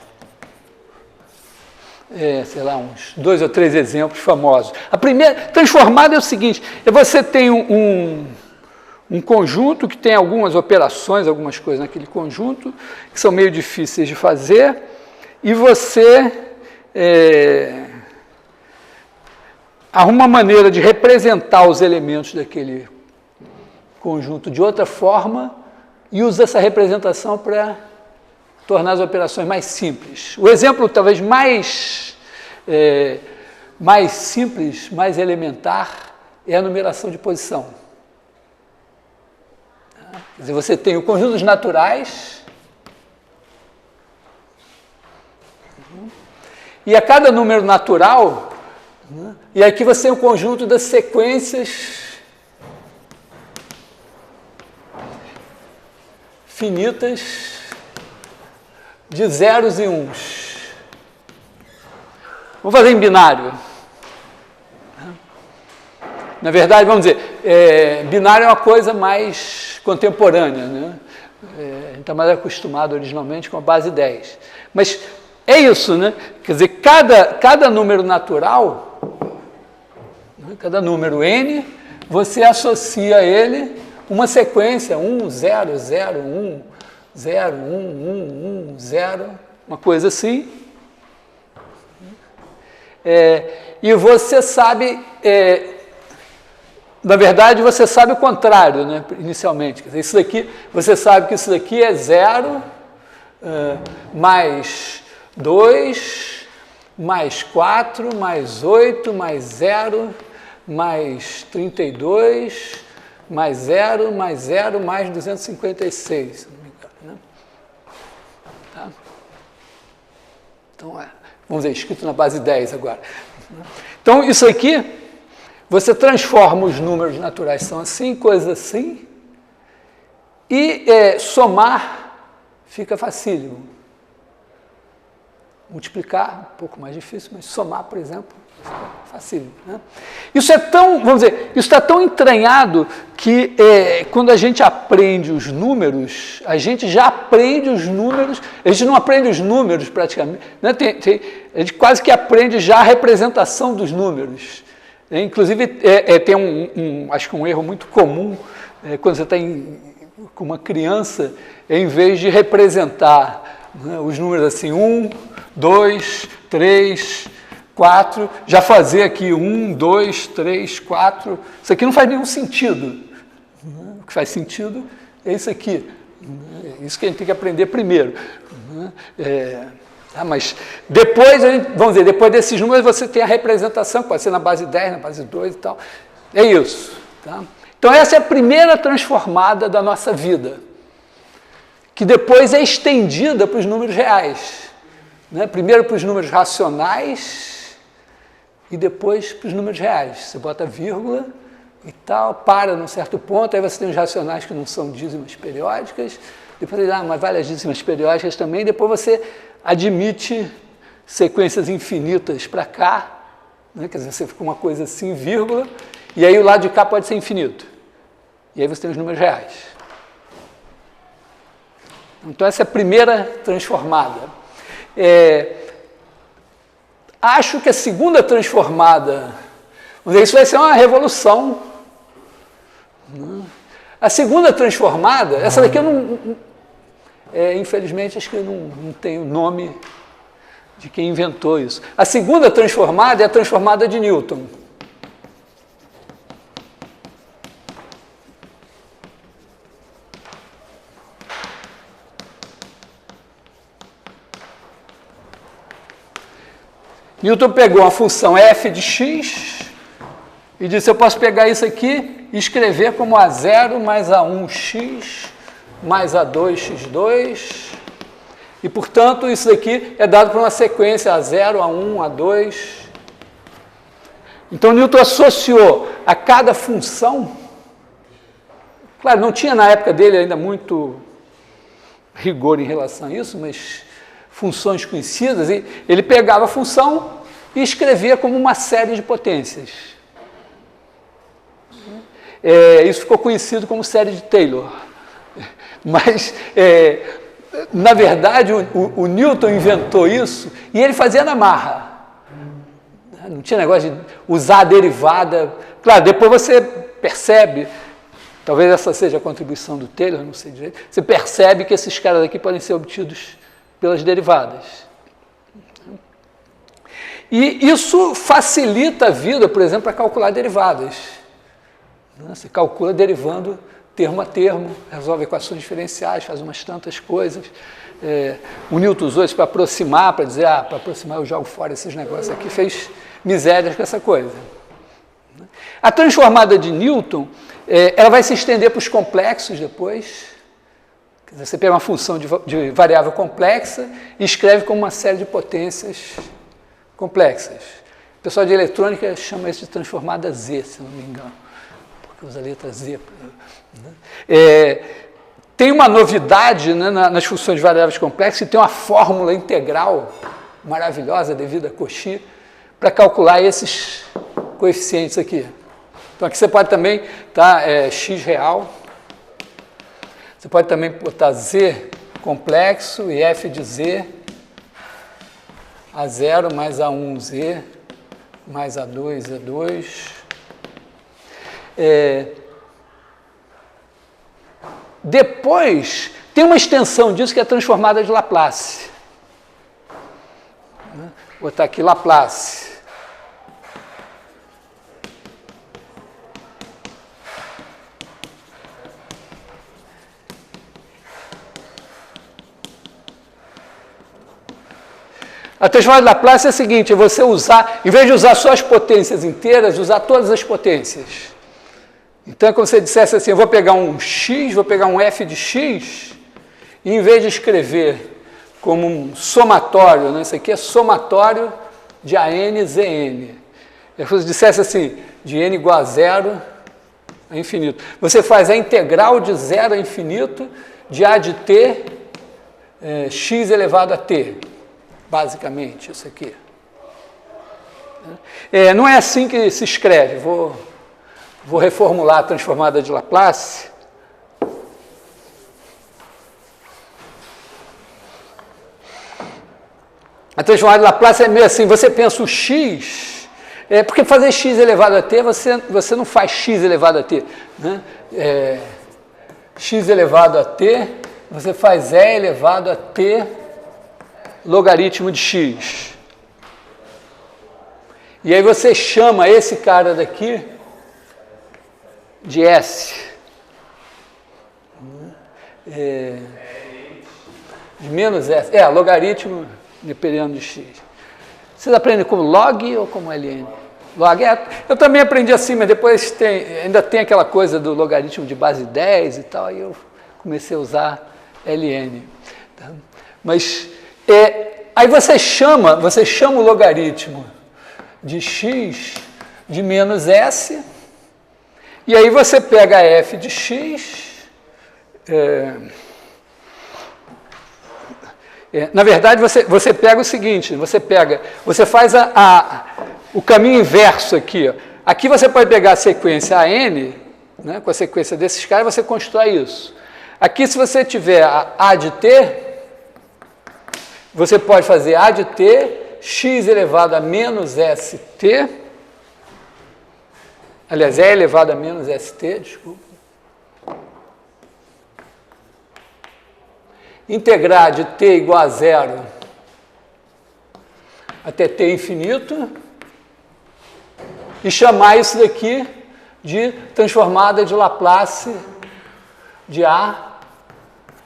sei lá, uns 2 ou 3 exemplos famosos. A primeira, transformada é o seguinte, você tem um conjunto que tem algumas operações, algumas coisas naquele conjunto, que são meio difíceis de fazer, e você arruma uma maneira de representar os elementos daquele conjunto de outra forma, e usa essa representação para tornar as operações mais simples. O exemplo talvez mais simples, mais elementar, é a numeração de posição. Quer dizer, você tem o conjunto dos naturais, e a cada número natural, e aqui você tem o conjunto das sequências finitas de zeros e uns. Vamos fazer em binário. Na verdade, vamos dizer, binário é uma coisa mais contemporânea, né? A gente está mais acostumado originalmente com a base 10. Mas é isso, né? Quer dizer, cada número natural, né? Cada número n, você associa a ele uma sequência 1, 0, 0, 1, 0, 1, 1, 1, 0, uma coisa assim. E você sabe, na verdade, você sabe o contrário, né, inicialmente. Quer dizer, isso daqui, você sabe que isso daqui é 0, mais 2, mais 4, mais 8, mais 0, mais 32, mais 0, mais 0, mais 256, se não me engano, né? Tá? Então, vamos dizer, escrito na base 10 agora. Então, isso aqui, você transforma os números naturais, são assim, coisas assim, e somar fica facílimo. Multiplicar, um pouco mais difícil, mas somar, por exemplo, fica facílimo, né? Isso é tão, vamos dizer, isso está tão entranhado que quando a gente aprende os números, a gente já aprende os números, a gente não aprende os números praticamente, né? A gente quase que aprende já a representação dos números. Inclusive, tem acho que um erro muito comum, quando você está com uma criança, em vez de representar, né, os números assim, 1, 2, 3, 4, já fazer aqui 1, 2, 3, 4, isso aqui não faz nenhum sentido. O que faz sentido é isso aqui. Isso que a gente tem que aprender primeiro. Tá? Mas depois, vamos dizer, depois desses números você tem a representação, que pode ser na base 10, na base 2 e tal. É isso. Tá? Então essa é a primeira transformada da nossa vida, que depois é estendida para os números reais. Né? Primeiro para os números racionais e depois para os números reais. Você bota vírgula e tal, para num certo ponto, aí você tem os racionais que não são dízimas periódicas, depois mas vale as dízimas periódicas também, depois você admite sequências infinitas para cá, né? Quer dizer, você fica uma coisa assim, vírgula, e aí o lado de cá pode ser infinito. E aí você tem os números reais. Então essa é a primeira transformada. Acho que a segunda transformada, vamos dizer, isso vai ser uma revolução. A segunda transformada, essa daqui eu não, infelizmente acho que eu não tenho o nome de quem inventou isso. A segunda transformada é a transformada de Newton. Newton pegou uma função f de x e disse, eu posso pegar isso aqui e escrever como A0 mais A1x mais A2x2, e, portanto, isso daqui é dado por uma sequência A0, A1, A2. Então, Newton associou a cada função, claro, não tinha na época dele ainda muito rigor em relação a isso, mas funções conhecidas, e ele pegava a função e escrevia como uma série de potências. Isso ficou conhecido como série de Taylor. Mas, na verdade, o Newton inventou isso e ele fazia na marra. Não tinha negócio de usar a derivada. Claro, depois você percebe, talvez essa seja a contribuição do Taylor, não sei direito, você percebe que esses caras aqui podem ser obtidos pelas derivadas. E isso facilita a vida, por exemplo, para calcular derivadas. Você calcula derivando termo a termo, resolve equações diferenciais, faz umas tantas coisas. O Newton usou isso para aproximar, para dizer, para aproximar eu jogo fora esses negócios aqui, fez misérias com essa coisa. A transformada de Newton, ela vai se estender para os complexos depois. Quer dizer, você pega uma função de variável complexa e escreve como uma série de potências complexas. O pessoal de eletrônica chama isso de transformada Z, se não me engano, porque usa a letra Z. Tem uma novidade, né, nas funções de variáveis complexas, que tem uma fórmula integral maravilhosa devida a Cauchy para calcular esses coeficientes aqui. Então aqui você pode também x real, você pode também botar z complexo e f de z, A0 mais A1z mais A2, Z2. Depois, tem uma extensão disso que é a transformada de Laplace. Vou botar aqui Laplace. A transformada de Laplace é a seguinte, é você usar, em vez de usar só as potências inteiras, usar todas as potências. Então é como se você dissesse assim, eu vou pegar um x, vou pegar um f de x, e em vez de escrever como um somatório, né, isso aqui é somatório de AN, ZN. É como se dissesse assim, de n igual a 0 a infinito. Você faz a integral de 0 a infinito de A de t, x elevado a t. Basicamente, isso aqui. Não é assim que se escreve. Vou reformular a transformada de Laplace. A transformada de Laplace é meio assim, você pensa o x, porque fazer x elevado a t, você não faz x elevado a t. Né? X elevado a t, você faz e elevado a t logaritmo de x. E aí você chama esse cara daqui de S. De menos S. Logaritmo neperiano de x. Vocês aprendem como log ou como ln? Log eu também aprendi assim, mas depois ainda tem aquela coisa do logaritmo de base 10 e tal, aí eu comecei a usar ln. Tá? Mas aí você chama o logaritmo de x de menos s, e aí você pega f de x, na verdade você pega o seguinte, você faz o caminho inverso aqui. Ó. Aqui você pode pegar a sequência AN, né, com a sequência desses caras, você constrói isso. Aqui, se você tiver a de t, você pode fazer a de t, x elevado a menos st, aliás, é elevado a menos st, desculpa. Integrar de t igual a 0 até t infinito e chamar isso daqui de transformada de Laplace de A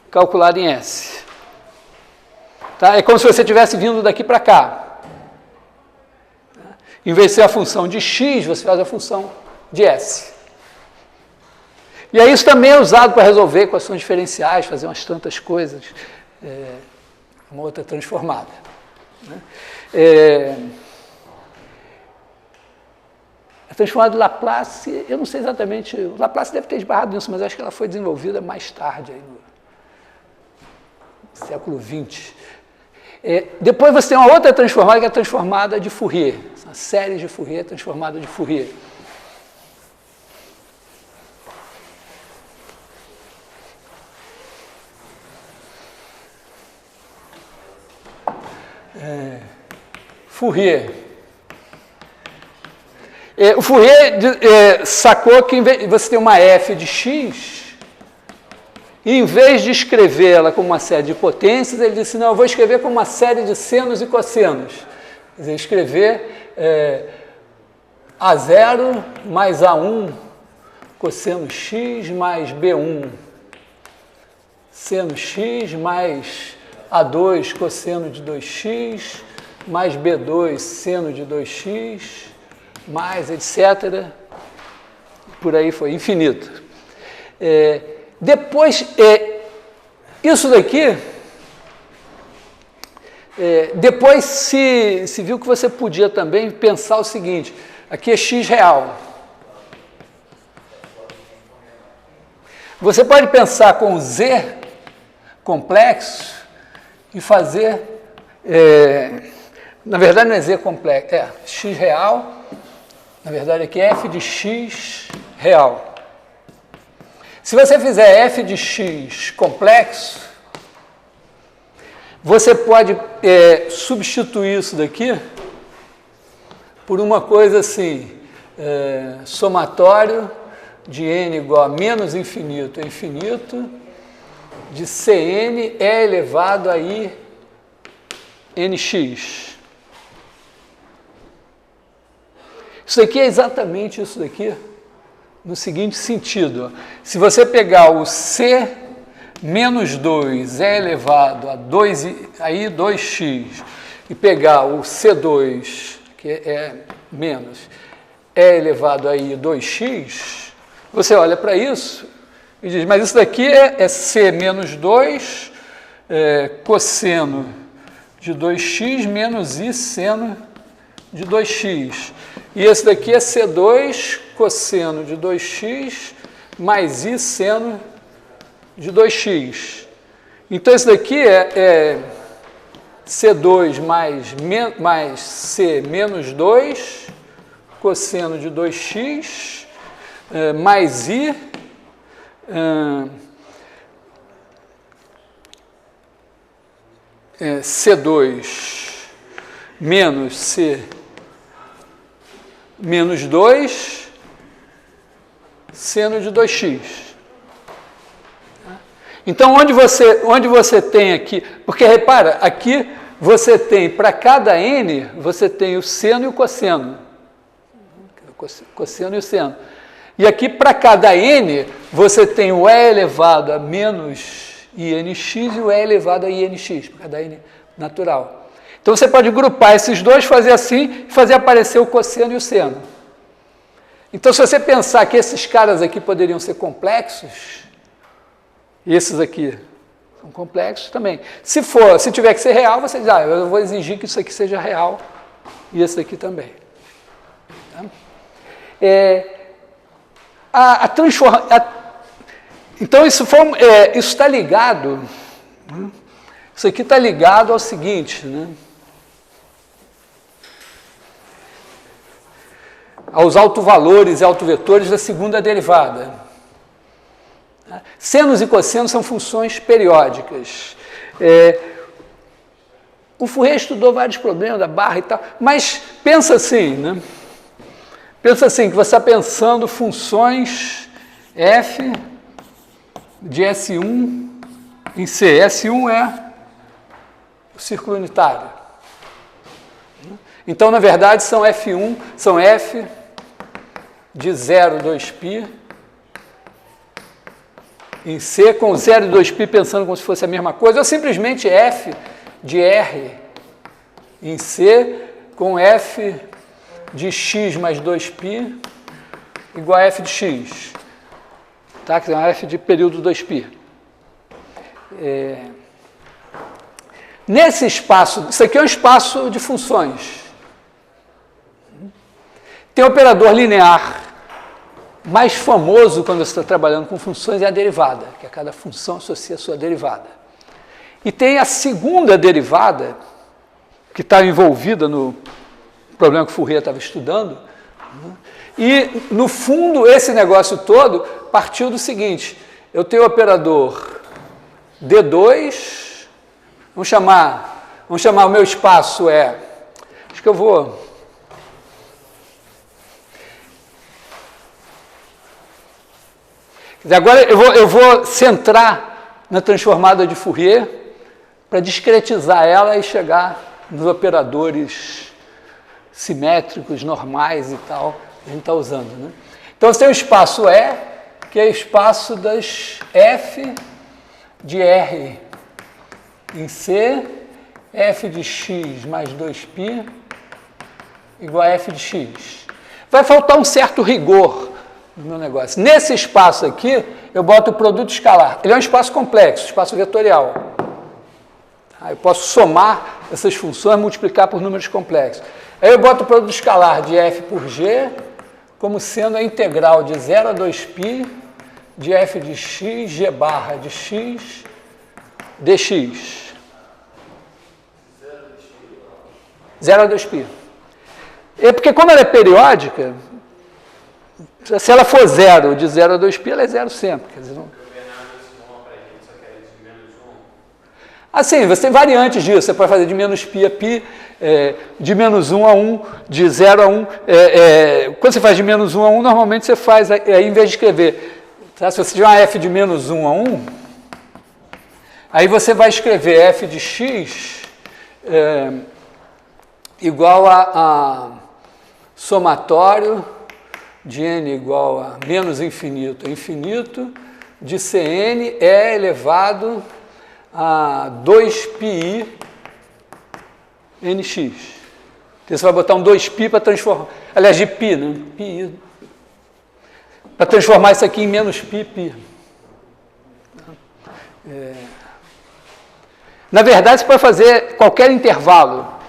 calculada em S. Tá? É como se você tivesse vindo daqui para cá. Em vez de ser a função de x, você faz a função de S. E aí isso também é usado para resolver equações diferenciais, fazer umas tantas coisas, uma outra transformada. Né? A transformada de Laplace, eu não sei exatamente, o Laplace deve ter esbarrado nisso, mas acho que ela foi desenvolvida mais tarde, aí no século XX. Depois você tem uma outra transformada, que é a transformada de Fourier, uma série de Fourier, transformada de Fourier. Fourier. O Fourier sacou que você tem uma f de x, e em vez de escrever ela como uma série de potências, ele disse, não, eu vou escrever como uma série de senos e cossenos. Quer dizer, escrever A0 mais A1 cosseno x mais B1 seno x mais A2 cosseno de 2x mais B2 seno de 2x, mais etc. Por aí foi, infinito. Depois, isso daqui, depois se viu que você podia também pensar o seguinte, aqui é x real. Você pode pensar com z complexo e fazer... na verdade não é z complexo, x real, na verdade aqui é f de x real. Se você fizer f de x complexo, você pode substituir isso daqui por uma coisa assim, somatório de n igual a menos infinito a infinito, de Cn é elevado a I nx. Isso daqui é exatamente isso daqui, no seguinte sentido. Se você pegar o C menos 2 é elevado a 2x, e pegar o C2, que é menos, é elevado a I 2x, você olha para isso e diz, mas isso daqui é C menos 2 cosseno de 2x menos I seno de 2x. E esse daqui é C2 cosseno de 2x mais I seno de 2x. Então, esse daqui é C2 mais C menos 2 cosseno de 2x mais I C2 menos C menos 2 seno de 2x. Então, onde você tem aqui... Porque, repara, aqui você tem, para cada n, você tem o seno e o cosseno. Cosseno e o seno. E aqui, para cada n, você tem o e elevado a menos inx e o e elevado a inx, para cada n natural. Então você pode grupar esses dois, fazer assim, e fazer aparecer o cosseno e o seno. Então, se você pensar que esses caras aqui poderiam ser complexos, esses aqui são complexos também. Se tiver que ser real, você diz, eu vou exigir que isso aqui seja real e esse aqui também. Tá? Então, isso está ligado, isso aqui está ligado ao seguinte, né? Aos autovalores e autovetores da segunda derivada. Senos e cossenos são funções periódicas. O Fourier estudou vários problemas da barra e tal, mas pensa assim, né? Pensa assim, que você está pensando funções f de S1 em C. S1 é o círculo unitário. Então, na verdade, são F1, são F de 0, 2π em C, com 0 e 2π pensando como se fosse a mesma coisa, ou simplesmente F de R em C, com F de x mais 2π igual a F de x. Tá? Que é uma F de período 2π. Nesse espaço, isso aqui é um espaço de funções. Tem um operador linear mais famoso quando você está trabalhando com funções é a derivada, que a cada função associa a sua derivada. E tem a segunda derivada, que está envolvida no problema que o Fourier estava estudando, né? E, no fundo, esse negócio todo partiu do seguinte: eu tenho o operador D2, vamos chamar o meu espaço acho que eu vou... Agora eu vou centrar na transformada de Fourier para discretizar ela e chegar nos operadores simétricos, normais e tal, que a gente está usando. Né? Então, você tem o espaço E, que é o espaço das F de R em C, F de x mais 2π igual a F de x. Vai faltar um certo rigor no meu negócio. Nesse espaço aqui, eu boto o produto escalar. Ele é um espaço complexo, espaço vetorial. Eu posso somar essas funções, multiplicar por números complexos. Aí eu boto o produto escalar de f por g como sendo a integral de 0 a 2π de f de x, g barra de x, dx. 0 a 2π. Porque como ela é periódica, se ela for 0, de 0 a 2π, ela é 0 sempre. Quer dizer, não... Assim, você tem variantes disso. Você pode fazer de menos π a π, de menos 1 a 1, de 0 a 1. Quando você faz de menos 1 a 1, normalmente você faz, aí, em vez de escrever, tá? Se você tiver uma f de menos 1 a 1, aí você vai escrever f de x igual a somatório de n igual a menos infinito a infinito, de Cn é elevado a 2πi nx. Então, você vai botar um 2π para transformar, aliás, de π, né? Pi, para transformar isso aqui em menos π. Na verdade, você pode fazer qualquer intervalo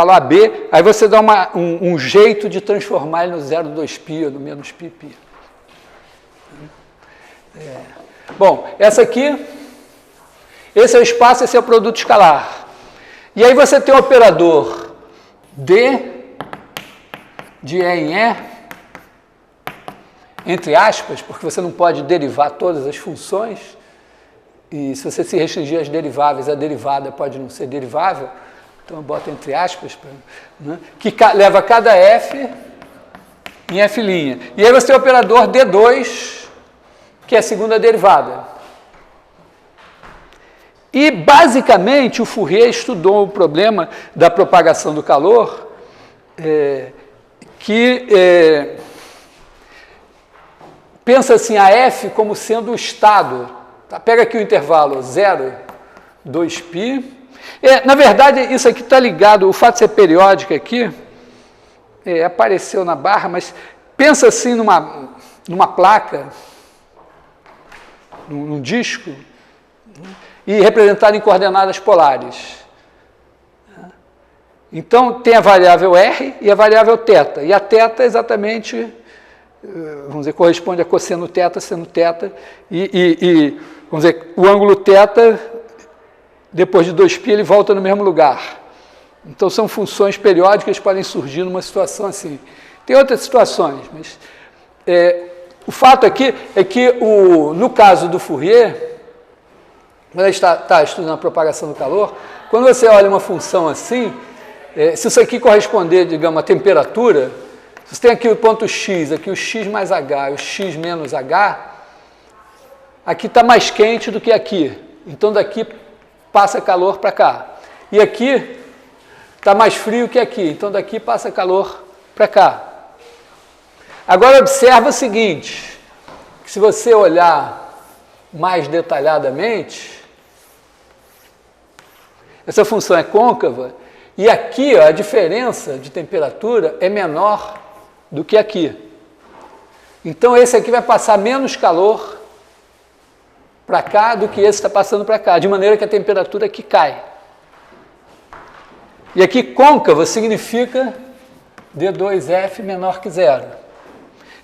AB, aí você dá um jeito de transformar ele no 0,2π ou no menos π. Bom, esse é o espaço, esse é o produto escalar. E aí você tem o operador D de E em E, entre aspas, porque você não pode derivar todas as funções, e se você se restringir às deriváveis, a derivada pode não ser derivável, então eu boto entre aspas, né, que leva cada f em f'. E aí você tem o operador D2, que é a segunda derivada. E, basicamente, o Fourier estudou o problema da propagação do calor, pensa assim, a f como sendo o estado. Tá? Pega aqui o intervalo 0, 2π, Na verdade, isso aqui está ligado, o fato de ser periódica aqui, apareceu na barra, mas pensa assim numa placa, num disco, e representado em coordenadas polares. Então, tem a variável R e a variável θ. E a θ exatamente, vamos dizer, corresponde a cosseno θ, seno θ, e vamos dizer, o ângulo θ, depois de 2π, ele volta no mesmo lugar. Então, são funções periódicas que podem surgir numa situação assim. Tem outras situações, mas o fato aqui é que, no caso do Fourier, quando a gente está estudando a propagação do calor, quando você olha uma função assim, se isso aqui corresponder, digamos, à temperatura, você tem aqui o ponto x, aqui o x mais h, o x menos h, aqui está mais quente do que aqui. Então, daqui passa calor para cá. E aqui está mais frio que aqui. Então, daqui passa calor para cá. Agora, observa o seguinte, que se você olhar mais detalhadamente, essa função é côncava, e aqui, ó, a diferença de temperatura é menor do que aqui. Então, esse aqui vai passar menos calor para cá do que esse está passando para cá, de maneira que a temperatura aqui cai. E aqui, côncavo significa D2F menor que zero.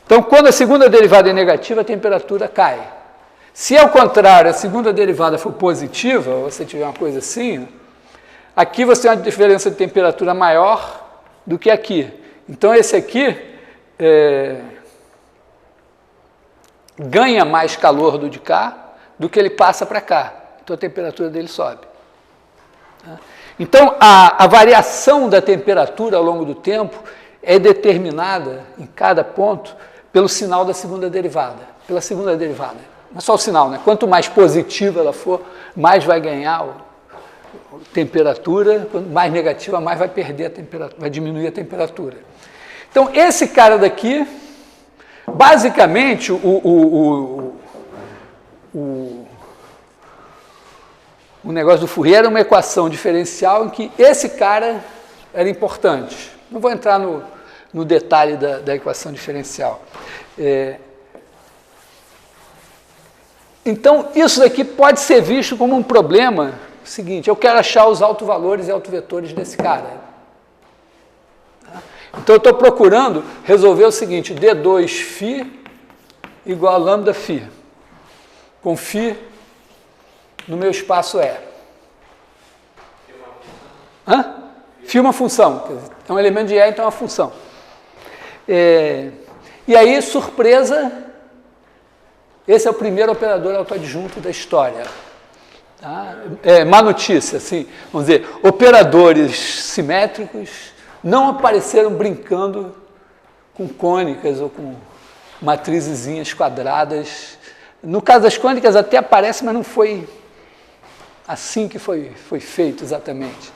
Então, quando a segunda derivada é negativa, a temperatura cai. Se, ao contrário, a segunda derivada for positiva, ou você tiver uma coisa assim, aqui você tem uma diferença de temperatura maior do que aqui. Então, esse aqui ganha mais calor do de cá do que ele passa para cá. Então, a temperatura dele sobe. Então, a variação da temperatura ao longo do tempo é determinada, em cada ponto, pelo sinal da segunda derivada. Pela segunda derivada. Não é só o sinal, né? Quanto mais positiva ela for, mais vai ganhar temperatura, quanto mais negativa, mais vai perder a temperatura, vai diminuir a temperatura. Então, esse cara daqui, basicamente, o negócio do Fourier era uma equação diferencial em que esse cara era importante. Não vou entrar no detalhe da equação diferencial. Então, isso daqui pode ser visto como um problema seguinte: eu quero achar os autovalores e autovetores desse cara. Então, eu estou procurando resolver o seguinte: D2φ igual a lambda φ, com φ no meu espaço E. Φ é uma função, é um elemento de E, então é uma função. E aí, surpresa, esse é o primeiro operador autoadjunto da história. Tá? Má notícia, assim, vamos dizer, operadores simétricos não apareceram brincando com cônicas ou com matrizezinhas quadradas. No caso das cônicas até aparece, mas não foi assim que foi feito exatamente.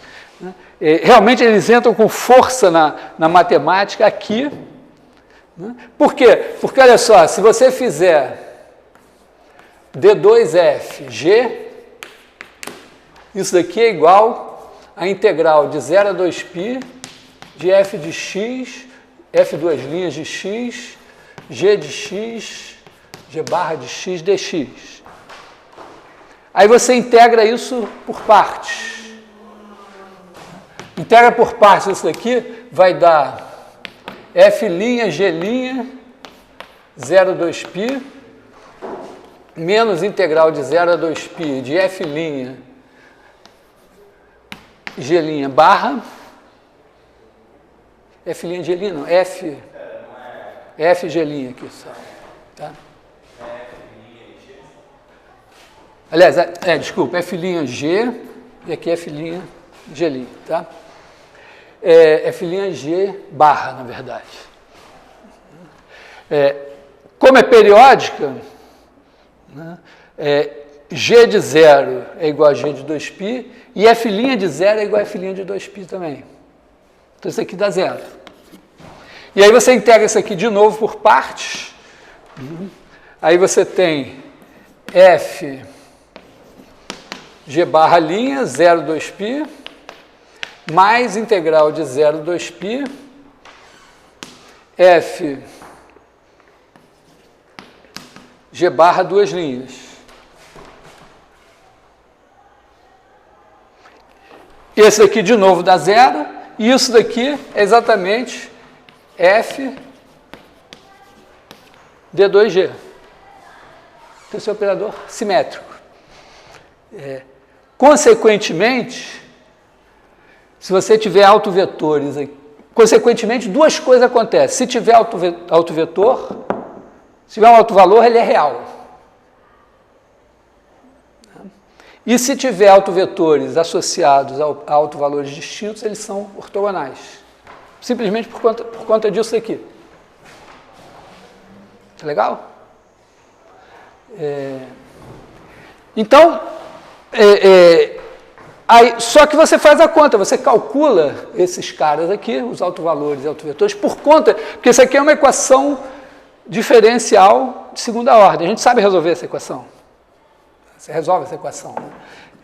Realmente eles entram com força na matemática aqui. Por quê? Porque, olha só, se você fizer D2FG, isso daqui é igual a integral de 0 a 2π de f de x, f duas linhas de x, g de x, g barra de x dx. Aí você integra isso por partes. Integra por partes isso daqui, vai dar f', g', 0 a 2π, menos integral de 0 a 2π de f', g' barra, f', g' não, f, g' aqui só, tá? Aliás, desculpa, f', g, e aqui f', g', tá? F' g barra, na verdade. Como é periódica, né, g de 0 é igual a g de 2π, e f' de 0 é igual a f' de 2π também. Então, isso aqui dá 0. E aí você integra isso aqui de novo por partes. Aí você tem f G barra linha, 0,2π, mais integral de 0,2π, F G barra duas linhas. Esse daqui de novo dá zero, e isso daqui é exatamente F D2G. Então, esse é o operador simétrico. Consequentemente, se você tiver autovetores aqui, consequentemente, duas coisas acontecem. Se tiver autovetor, se tiver um autovalor, ele é real. E se tiver autovetores associados a autovalores distintos, eles são ortogonais. Simplesmente por conta disso aqui. Tá legal? Então, aí, só que você faz a conta, você calcula esses caras aqui, os autovalores e autovetores, por conta, porque isso aqui é uma equação diferencial de segunda ordem. A gente sabe resolver essa equação. Você resolve essa equação. Né?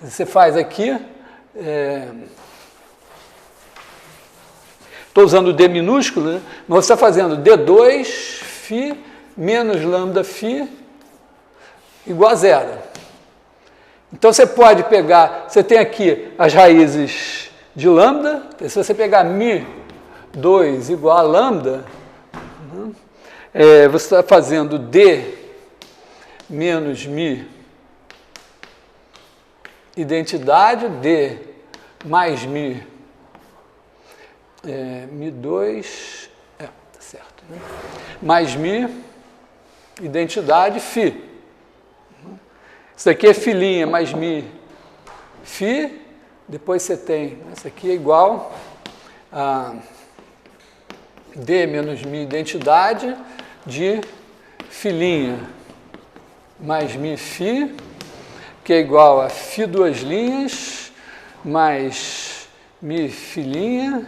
Você faz aqui, estou usando D minúsculo, né? Mas você está fazendo D2 φ menos lambda φ igual a zero. Então, você pode pegar, você tem aqui as raízes de lambda, se você pegar μ2 igual a lambda, você está fazendo D menos μ, identidade, D mais μ, μ2, tá certo, né? Mais μ, identidade, φ. Isso aqui é filhinha mais μ, φ, depois você tem, isso aqui é igual a D menos μ, identidade, de filhinha mais μ, φ, que é igual a φ duas linhas, mais μ filhinha,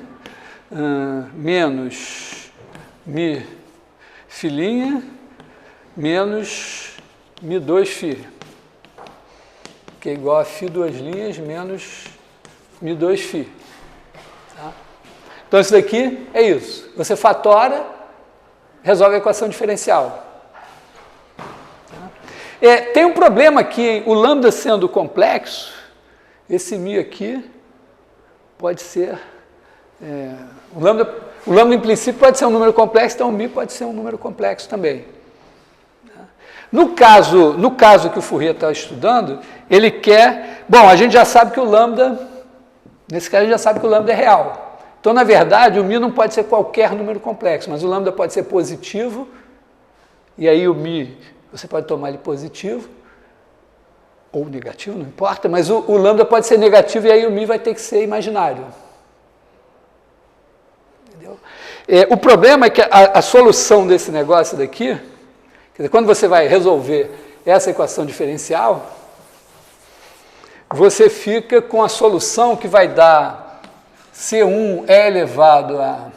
menos μ filhinha, menos μ2 φ, que é igual a φ duas linhas menos μ2 φ. Tá? Então, isso daqui é isso. Você fatora, resolve a equação diferencial. Tem um problema aqui, o lambda sendo complexo, esse μ aqui pode ser... o lambda em princípio pode ser um número complexo, então o μ pode ser um número complexo também. No caso que o Fourier está estudando, ele quer... Bom, a gente já sabe que o lambda, nesse caso a gente já sabe que o lambda é real. Então, na verdade, o μ não pode ser qualquer número complexo, mas o lambda pode ser positivo, e aí o μ... Você pode tomar ele positivo ou negativo, não importa, mas o lambda pode ser negativo e aí o μ vai ter que ser imaginário. Entendeu? O problema é que a solução desse negócio daqui, quer dizer, quando você vai resolver essa equação diferencial, você fica com a solução que vai dar C1 é elevado a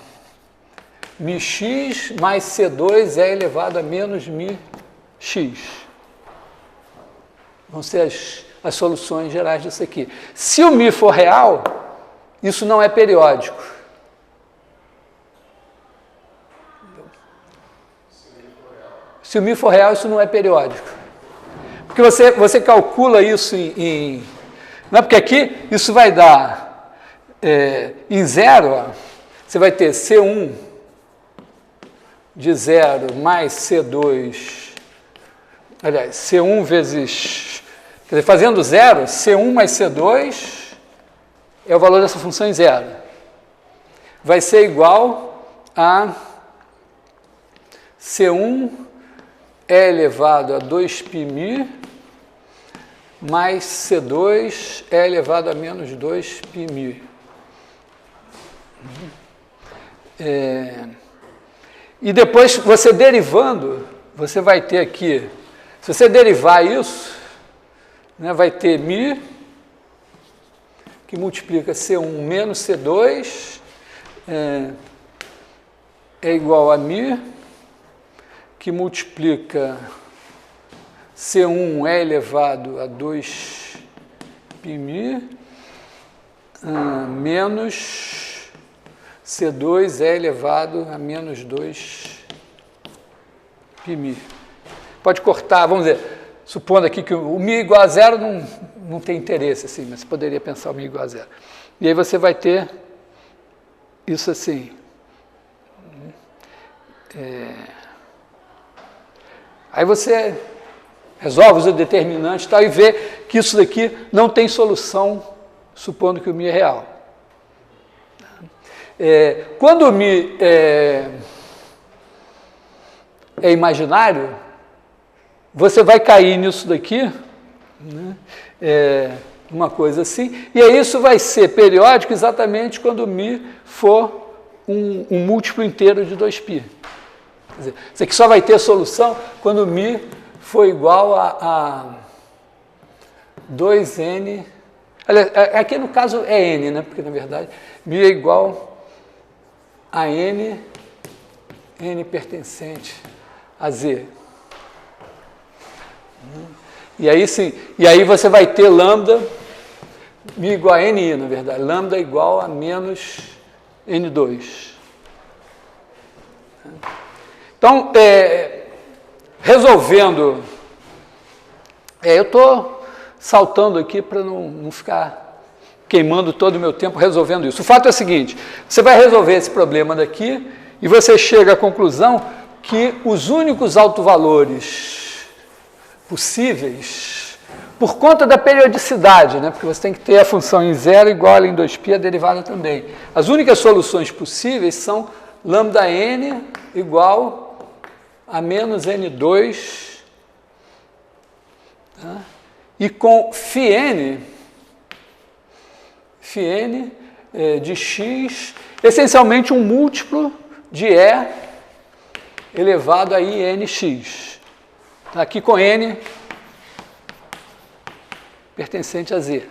μx mais C2 é elevado a menos μx. Vão ser as soluções gerais disso aqui. Se o μ for real, isso não é periódico. Se o μ for real, isso não é periódico. Porque você calcula isso não é porque aqui isso vai dar em zero, ó, você vai ter C1 de zero mais C2, aliás, C1 vezes, quer dizer, fazendo zero, C1 mais C2 é o valor dessa função em zero. Vai ser igual a C1 é elevado a 2πμ mais C2 é elevado a menos 2πμ. E depois, você derivando, você vai ter aqui, se você derivar isso, né, vai ter μ, que multiplica C1 menos C2, é igual a μ, que multiplica C1 é elevado a 2π πμ menos C2 é elevado a menos 2 πμ. Pode cortar, vamos dizer, supondo aqui que o μ igual a zero não tem interesse, assim, mas você poderia pensar o μ igual a zero. E aí você vai ter isso assim. Aí você resolve os determinantes e tal, e vê que isso daqui não tem solução, supondo que o μ é real. Quando o μ é imaginário, você vai cair nisso daqui, né? Uma coisa assim, e aí isso vai ser periódico exatamente quando o μ for um múltiplo inteiro de 2π. Quer dizer, isso aqui só vai ter solução quando o μ for igual a 2n. Aqui no caso é n, né? Porque na verdade μ é igual a n pertencente a z. E aí sim, e aí você vai ter lambda μ igual a ni, na verdade. Lambda igual a menos n2. Então, resolvendo, eu estou saltando aqui para não ficar queimando todo o meu tempo resolvendo isso. O fato é o seguinte, você vai resolver esse problema daqui e você chega à conclusão que os únicos autovalores possíveis, por conta da periodicidade, né? Porque você tem que ter a função em zero igual a em 2π, a derivada também. As únicas soluções possíveis são lambda n igual a menos n2, tá? E com φn de x, essencialmente um múltiplo de e elevado a nx. Aqui com n pertencente a z.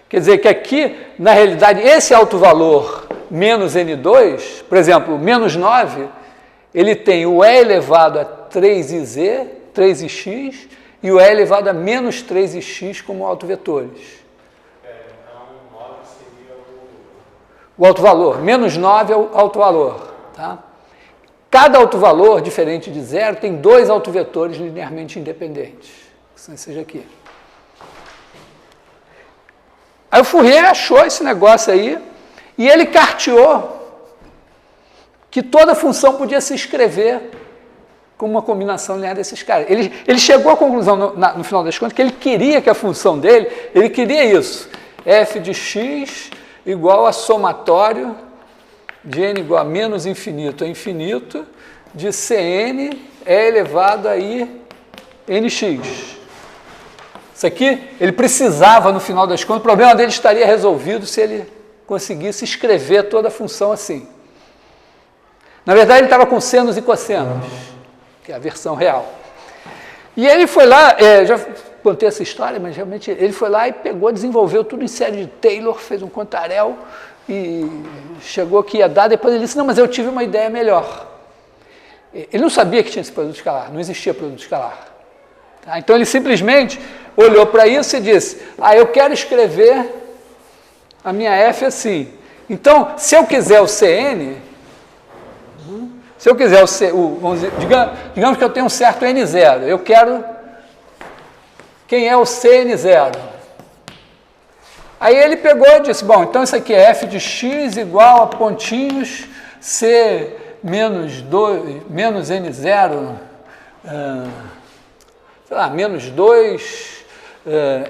Quer dizer que aqui, na realidade, esse autovalor menos n2, por exemplo, menos 9, ele tem o e elevado a 3iz, 3ix, e o e elevado a menos 3ix como autovetores. Então, 9 seria o autovalor. Menos 9 é o autovalor. Tá? Cada autovalor, diferente de zero, tem dois autovetores linearmente independentes, que são esses aqui. Aí o Fourier achou esse negócio aí e ele carteou que toda função podia se escrever como uma combinação linear desses caras. Ele chegou à conclusão, no final das contas, que ele queria que a função dele, ele queria isso, f de x igual a somatório de n igual a menos infinito a infinito de Cn é elevado a nx. Isso aqui, ele precisava, no final das contas, o problema dele estaria resolvido se ele conseguisse escrever toda a função assim. Na verdade, ele estava com senos e cossenos, que é a versão real. E ele foi lá, já contei essa história, mas realmente ele foi lá e pegou, desenvolveu tudo em série de Taylor, fez um contarel e chegou que ia dar, depois ele disse, não, mas eu tive uma ideia melhor. Ele não sabia que tinha esse produto escalar, não existia produto escalar. Tá? Então ele simplesmente olhou para isso e disse, eu quero escrever a minha f assim. Então, se eu quiser o Cn, se eu quiser digamos que eu tenho um certo n0, eu quero quem é o Cn0. Aí ele pegou e disse, bom, então isso aqui é f de x igual a pontinhos c menos n0, sei lá, menos 2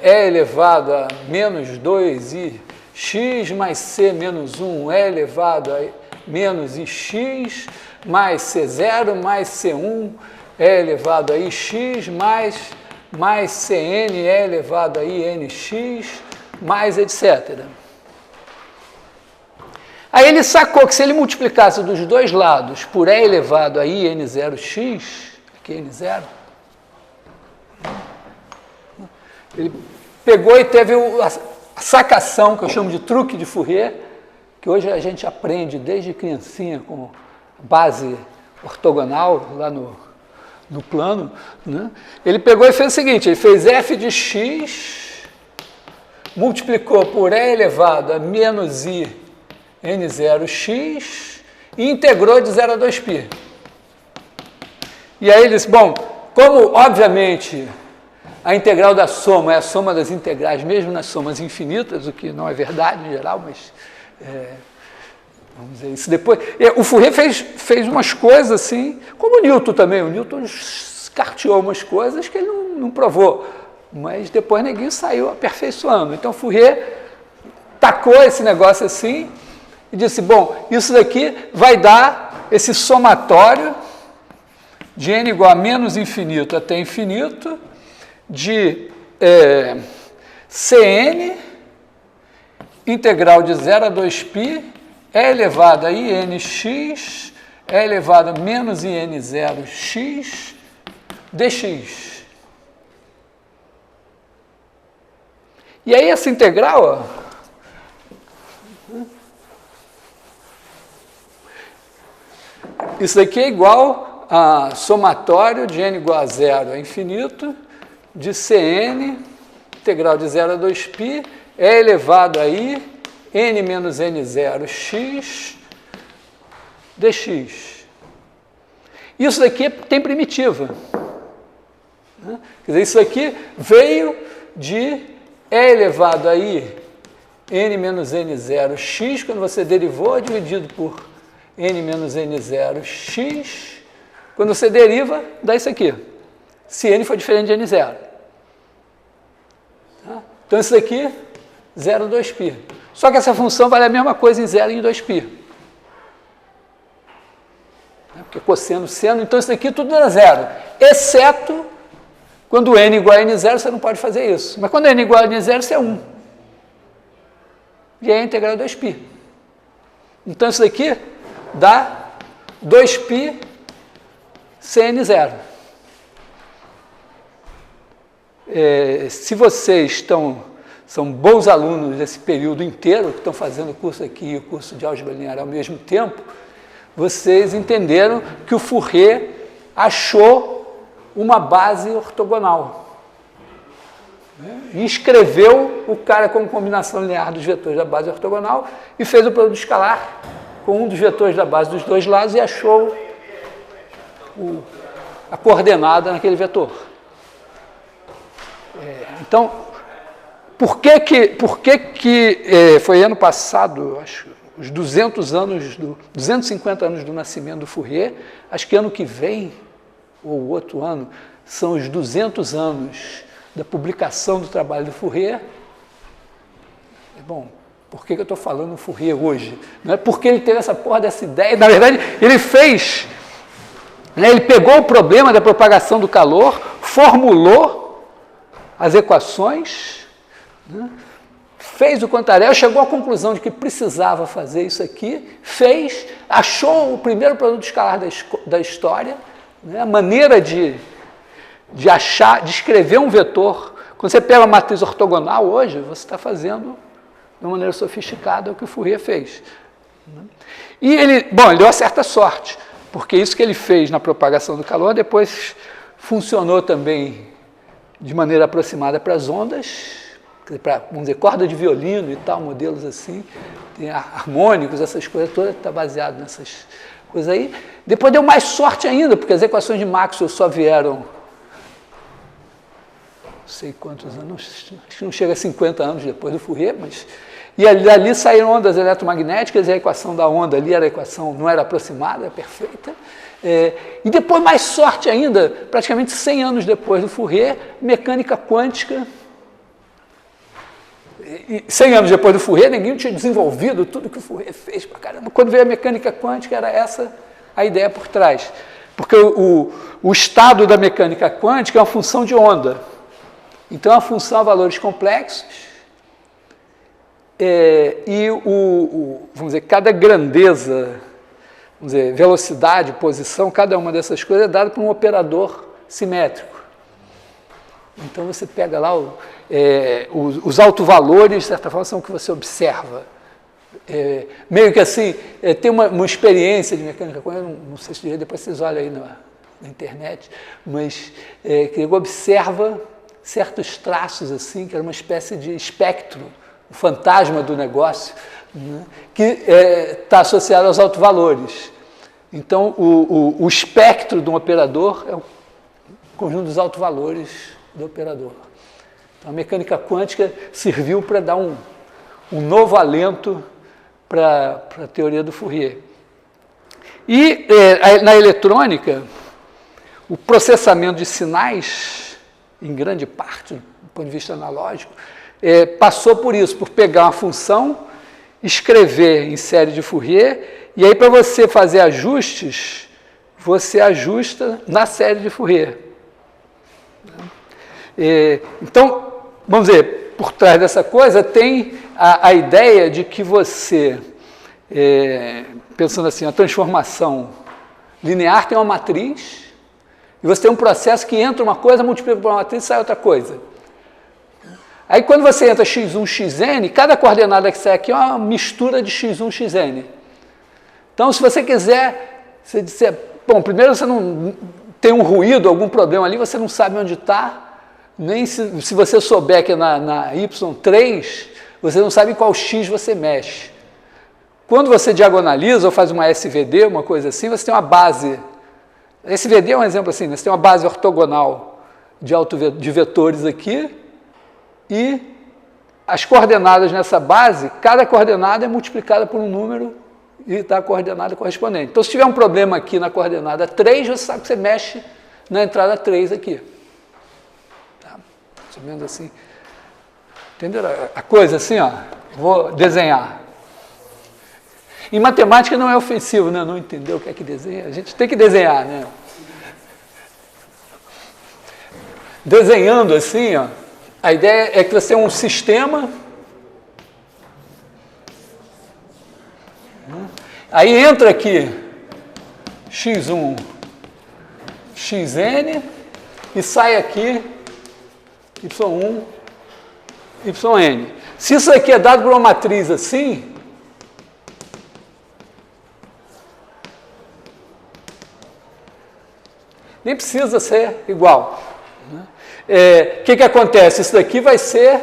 é elevado a menos 2i x mais c menos 1 é elevado a menos ix mais c0 mais c1 é elevado a ix mais cn é elevado a nx mais etc. Aí ele sacou que se ele multiplicasse dos dois lados por e elevado a n0x, aqui é n0, ele pegou e teve a sacação, que eu chamo de truque de Fourier, que hoje a gente aprende desde criancinha com base ortogonal, lá no no plano, né? Ele pegou e fez o seguinte, ele fez f de x, multiplicou por e elevado a menos i n0x e integrou de 0 a 2π. E aí ele disse, bom, como obviamente a integral da soma é a soma das integrais, mesmo nas somas infinitas, o que não é verdade em geral, mas vamos dizer isso depois. O Fourier fez umas coisas assim, como o Newton também. O Newton carteou umas coisas que ele não provou, mas depois neguinho saiu aperfeiçoando. Então o Fourier tacou esse negócio assim e disse, bom, isso daqui vai dar esse somatório de n igual a menos infinito até infinito, de Cn integral de 0 a 2π e elevado a inx e elevado a menos in0x dx. E aí essa integral, ó, isso daqui é igual a somatório de n igual a 0 a infinito de Cn, integral de 0 a 2π, é elevado a i, n menos n0x, dx. Isso daqui tem primitiva. Né? Quer dizer, isso aqui veio de e elevado a i, n menos n0x, quando você derivou, é dividido por n menos n0x, quando você deriva, dá isso aqui. Se n for diferente de n0. Tá? Então, isso daqui, 0, 2π. Só que essa função vale a mesma coisa em 0 e em 2π. Porque cosseno, seno, então isso daqui tudo era 0. Exceto quando n igual a n0, você não pode fazer isso. Mas quando n igual a n0, você é 1. E aí a integral é 2π. Então, isso daqui dá 2π Cn0. Se vocês são bons alunos desse período inteiro, que estão fazendo o curso aqui e o curso de álgebra linear ao mesmo tempo, vocês entenderam que o Fourier achou uma base ortogonal. E escreveu o cara como combinação linear dos vetores da base ortogonal e fez o produto escalar com um dos vetores da base dos dois lados e achou a coordenada naquele vetor. Então, por que foi ano passado, acho, os 250 anos do nascimento do Fourier, acho que ano que vem, ou outro ano, são os 200 anos da publicação do trabalho do Fourier. Bom, por que eu estou falando do Fourier hoje? Não é porque ele teve essa porra dessa ideia, na verdade, ele fez, né, ele pegou o problema da propagação do calor, formulou as equações, né, fez o Quantarelle, chegou à conclusão de que precisava fazer isso aqui, fez, achou o primeiro produto escalar da história, né, a maneira de escrever um vetor. Quando você pega uma matriz ortogonal hoje, você está fazendo de uma maneira sofisticada o que o Fourier fez. E ele deu uma certa sorte, porque isso que ele fez na propagação do calor depois funcionou também de maneira aproximada para as ondas, para, vamos dizer, corda de violino e tal, modelos assim, tem harmônicos, essas coisas todas, está baseado nessas coisas aí. Depois deu mais sorte ainda, porque as equações de Maxwell só vieram, não sei quantos anos, acho que não chega a 50 anos depois do Fourier, mas... E dali saíram ondas eletromagnéticas, e a equação da onda ali era a equação, não era aproximada, era perfeita. E depois, mais sorte ainda, praticamente 100 anos depois do Fourier, mecânica quântica. E 100 anos depois do Fourier, ninguém tinha desenvolvido tudo que o Fourier fez pra caramba. Quando veio a mecânica quântica, era essa a ideia por trás. Porque o estado da mecânica quântica é uma função de onda. Então, é uma função a valores complexos. Vamos dizer, cada grandeza, vamos dizer, velocidade, posição, cada uma dessas coisas é dada por um operador simétrico. Então, você pega lá os autovalores, de certa forma, são o que você observa. Meio que assim, tem uma experiência de mecânica quântica, não sei se depois vocês olham aí na internet, mas que ele observa certos traços assim, que era uma espécie de espectro, o fantasma do negócio, né, que está associado aos autovalores. Então, o espectro de um operador é o conjunto dos autovalores do operador. Então, a mecânica quântica serviu para dar um novo alento para a teoria do Fourier. E na eletrônica, o processamento de sinais, em grande parte, do ponto de vista analógico, passou por isso, por pegar uma função, escrever em série de Fourier, e aí para você fazer ajustes, você ajusta na série de Fourier. Então, vamos dizer, por trás dessa coisa tem a ideia de que você, pensando assim, a transformação linear tem uma matriz, e você tem um processo que entra uma coisa, multiplica por uma matriz e sai outra coisa. Aí quando você entra x1, xn, cada coordenada que sai aqui é uma mistura de x1, xn. Então, se você quiser, você disser, bom, primeiro você não tem um ruído, algum problema ali, você não sabe onde está, nem se você souber que é na y3, você não sabe qual x você mexe. Quando você diagonaliza ou faz uma SVD, uma coisa assim, você tem uma base. SVD é um exemplo assim, né? Você tem uma base ortogonal de vetores aqui, e as coordenadas nessa base, cada coordenada é multiplicada por um número e dá a coordenada correspondente. Então, se tiver um problema aqui na coordenada 3, você sabe que você mexe na entrada 3 aqui. Tá? Mais ou menos assim. Entenderam a coisa assim, ó? Vou desenhar. Em matemática não é ofensivo, né? Não entendeu o que é que desenha. A gente tem que desenhar, né? Desenhando assim, ó, a ideia é que você tem um sistema, aí entra aqui x1, xn, e sai aqui y1, yn. Se isso aqui é dado por uma matriz assim, nem precisa ser igual. O que acontece? Isso daqui vai ser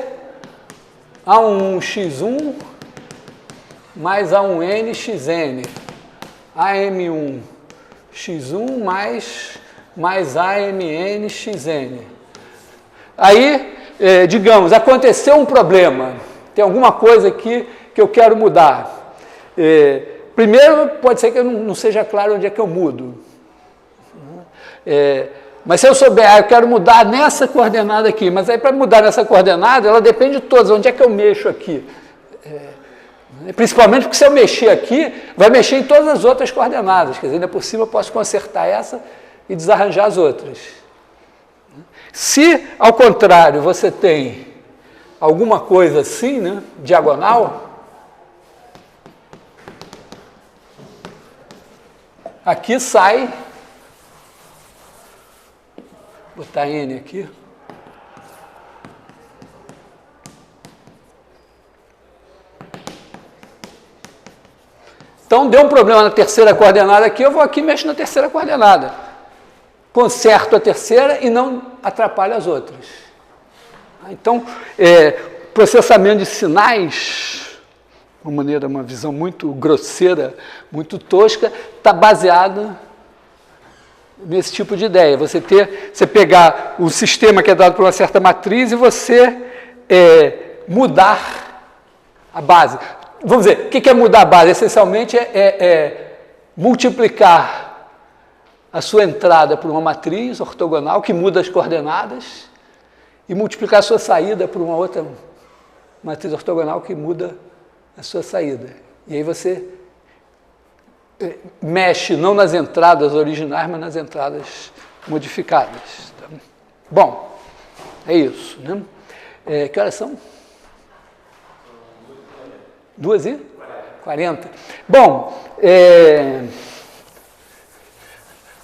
A1x1 mais A1n xn, AM1 x1 mais AMN xn. Aí, digamos, aconteceu um problema, tem alguma coisa aqui que eu quero mudar. Primeiro, pode ser que eu não seja claro onde é que eu mudo. Mas se eu souber, eu quero mudar nessa coordenada aqui, mas aí para mudar nessa coordenada, ela depende de todas, onde é que eu mexo aqui? Principalmente porque se eu mexer aqui, vai mexer em todas as outras coordenadas, quer dizer, ainda por cima eu posso consertar essa e desarranjar as outras. Se, ao contrário, você tem alguma coisa assim, né, diagonal, aqui sai, vou botar N aqui, então deu um problema na terceira coordenada aqui, eu vou aqui e mexo na terceira coordenada, conserto a terceira e não atrapalho as outras. Então, processamento de sinais, uma visão muito grosseira, muito tosca, está baseado nesse tipo de ideia. Você pegar o sistema que é dado por uma certa matriz e você mudar a base. Vamos dizer, o que é mudar a base? Essencialmente multiplicar a sua entrada por uma matriz ortogonal que muda as coordenadas e multiplicar a sua saída por uma outra matriz ortogonal que muda a sua saída. E aí você mexe não nas entradas originais, mas nas entradas modificadas. Bom, é isso. Né? Que horas são? 2h40. Bom,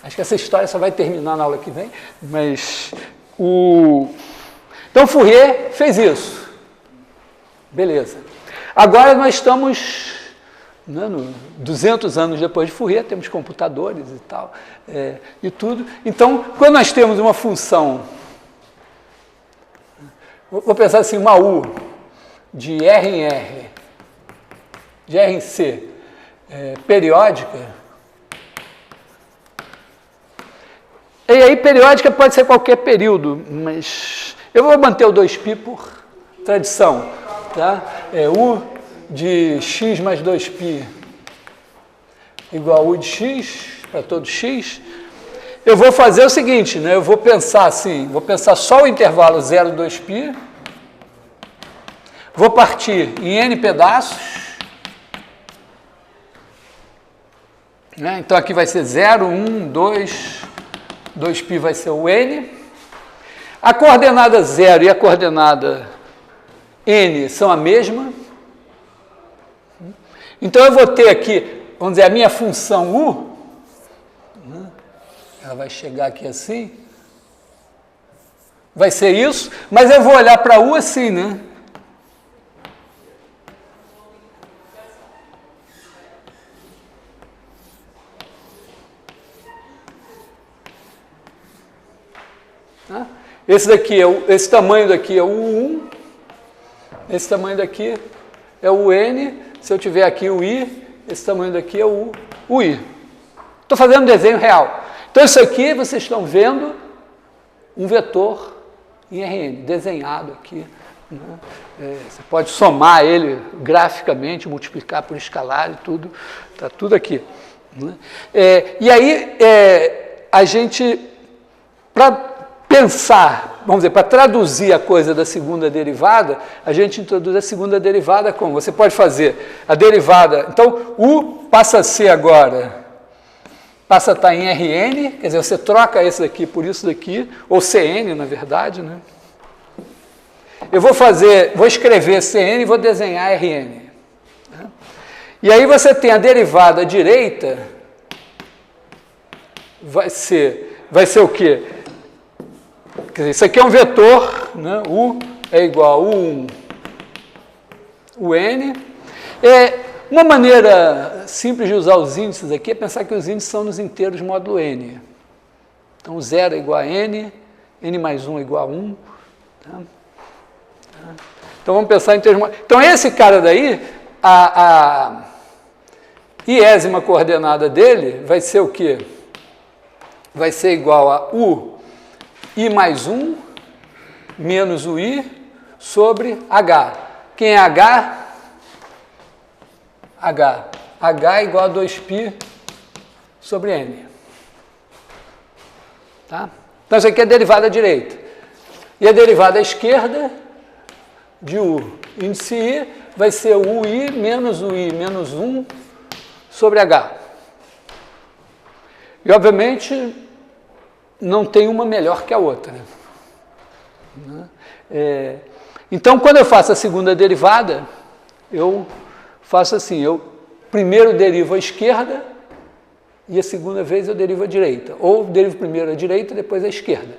acho que essa história só vai terminar na aula que vem, mas então Fourier fez isso. Beleza. Agora nós estamos né, 200 anos depois de Fourier, temos computadores e tal, e tudo. Então, quando nós temos uma função, vou pensar assim, uma U de R em R, de R em C, periódica, e aí periódica pode ser qualquer período, mas eu vou manter o 2π por tradição, tá? U de x mais 2π igual a U de x, para todo x. Eu vou fazer o seguinte, né? Eu vou pensar assim, vou pensar só o intervalo 0, 2π, vou partir em n pedaços, né? Então aqui vai ser 0, 1, 2π vai ser o n. A coordenada 0 e a coordenada n são a mesma. Então eu vou ter aqui, vamos dizer, a minha função u, né? Ela vai chegar aqui assim, vai ser isso, mas eu vou olhar para u assim, né? Esse daqui esse tamanho daqui é o U1, esse tamanho daqui é o N, se eu tiver aqui o I, esse tamanho daqui é o I. Estou fazendo um desenho real. Então isso aqui vocês estão vendo um vetor em Rn, desenhado aqui, né? Você pode somar ele graficamente, multiplicar por escalar e tudo, está tudo aqui, né? E aí a gente, para pensar, vamos dizer, para traduzir a coisa da segunda derivada, a gente introduz a segunda derivada como? Você pode fazer a derivada, então U passa a ser agora, passa a estar em Rn, quer dizer, você troca esse daqui por isso daqui, ou Cn, na verdade, né? Eu vou escrever Cn e vou desenhar Rn. Né? E aí você tem a derivada à direita, vai ser o quê? Quer dizer, isso aqui é um vetor, né? U é igual a U1, UN. Uma maneira simples de usar os índices aqui é pensar que os índices são nos inteiros módulo N. Então, 0 é igual a N, N mais 1 é igual a 1. Tá? Então, vamos pensar em termos... Então, esse cara daí, a iésima coordenada dele vai ser o quê? Vai ser igual a U I mais 1 menos o I sobre H. Quem é H? H. H é igual a 2π sobre N. Tá? Então, isso aqui é a derivada à direita. E a derivada à esquerda de U índice I vai ser o UI menos 1 sobre H. E, obviamente, não tem uma melhor que a outra. Então, quando eu faço a segunda derivada, eu faço assim, eu primeiro derivo a esquerda e a segunda vez eu derivo a direita. Ou derivo primeiro a direita e depois a esquerda.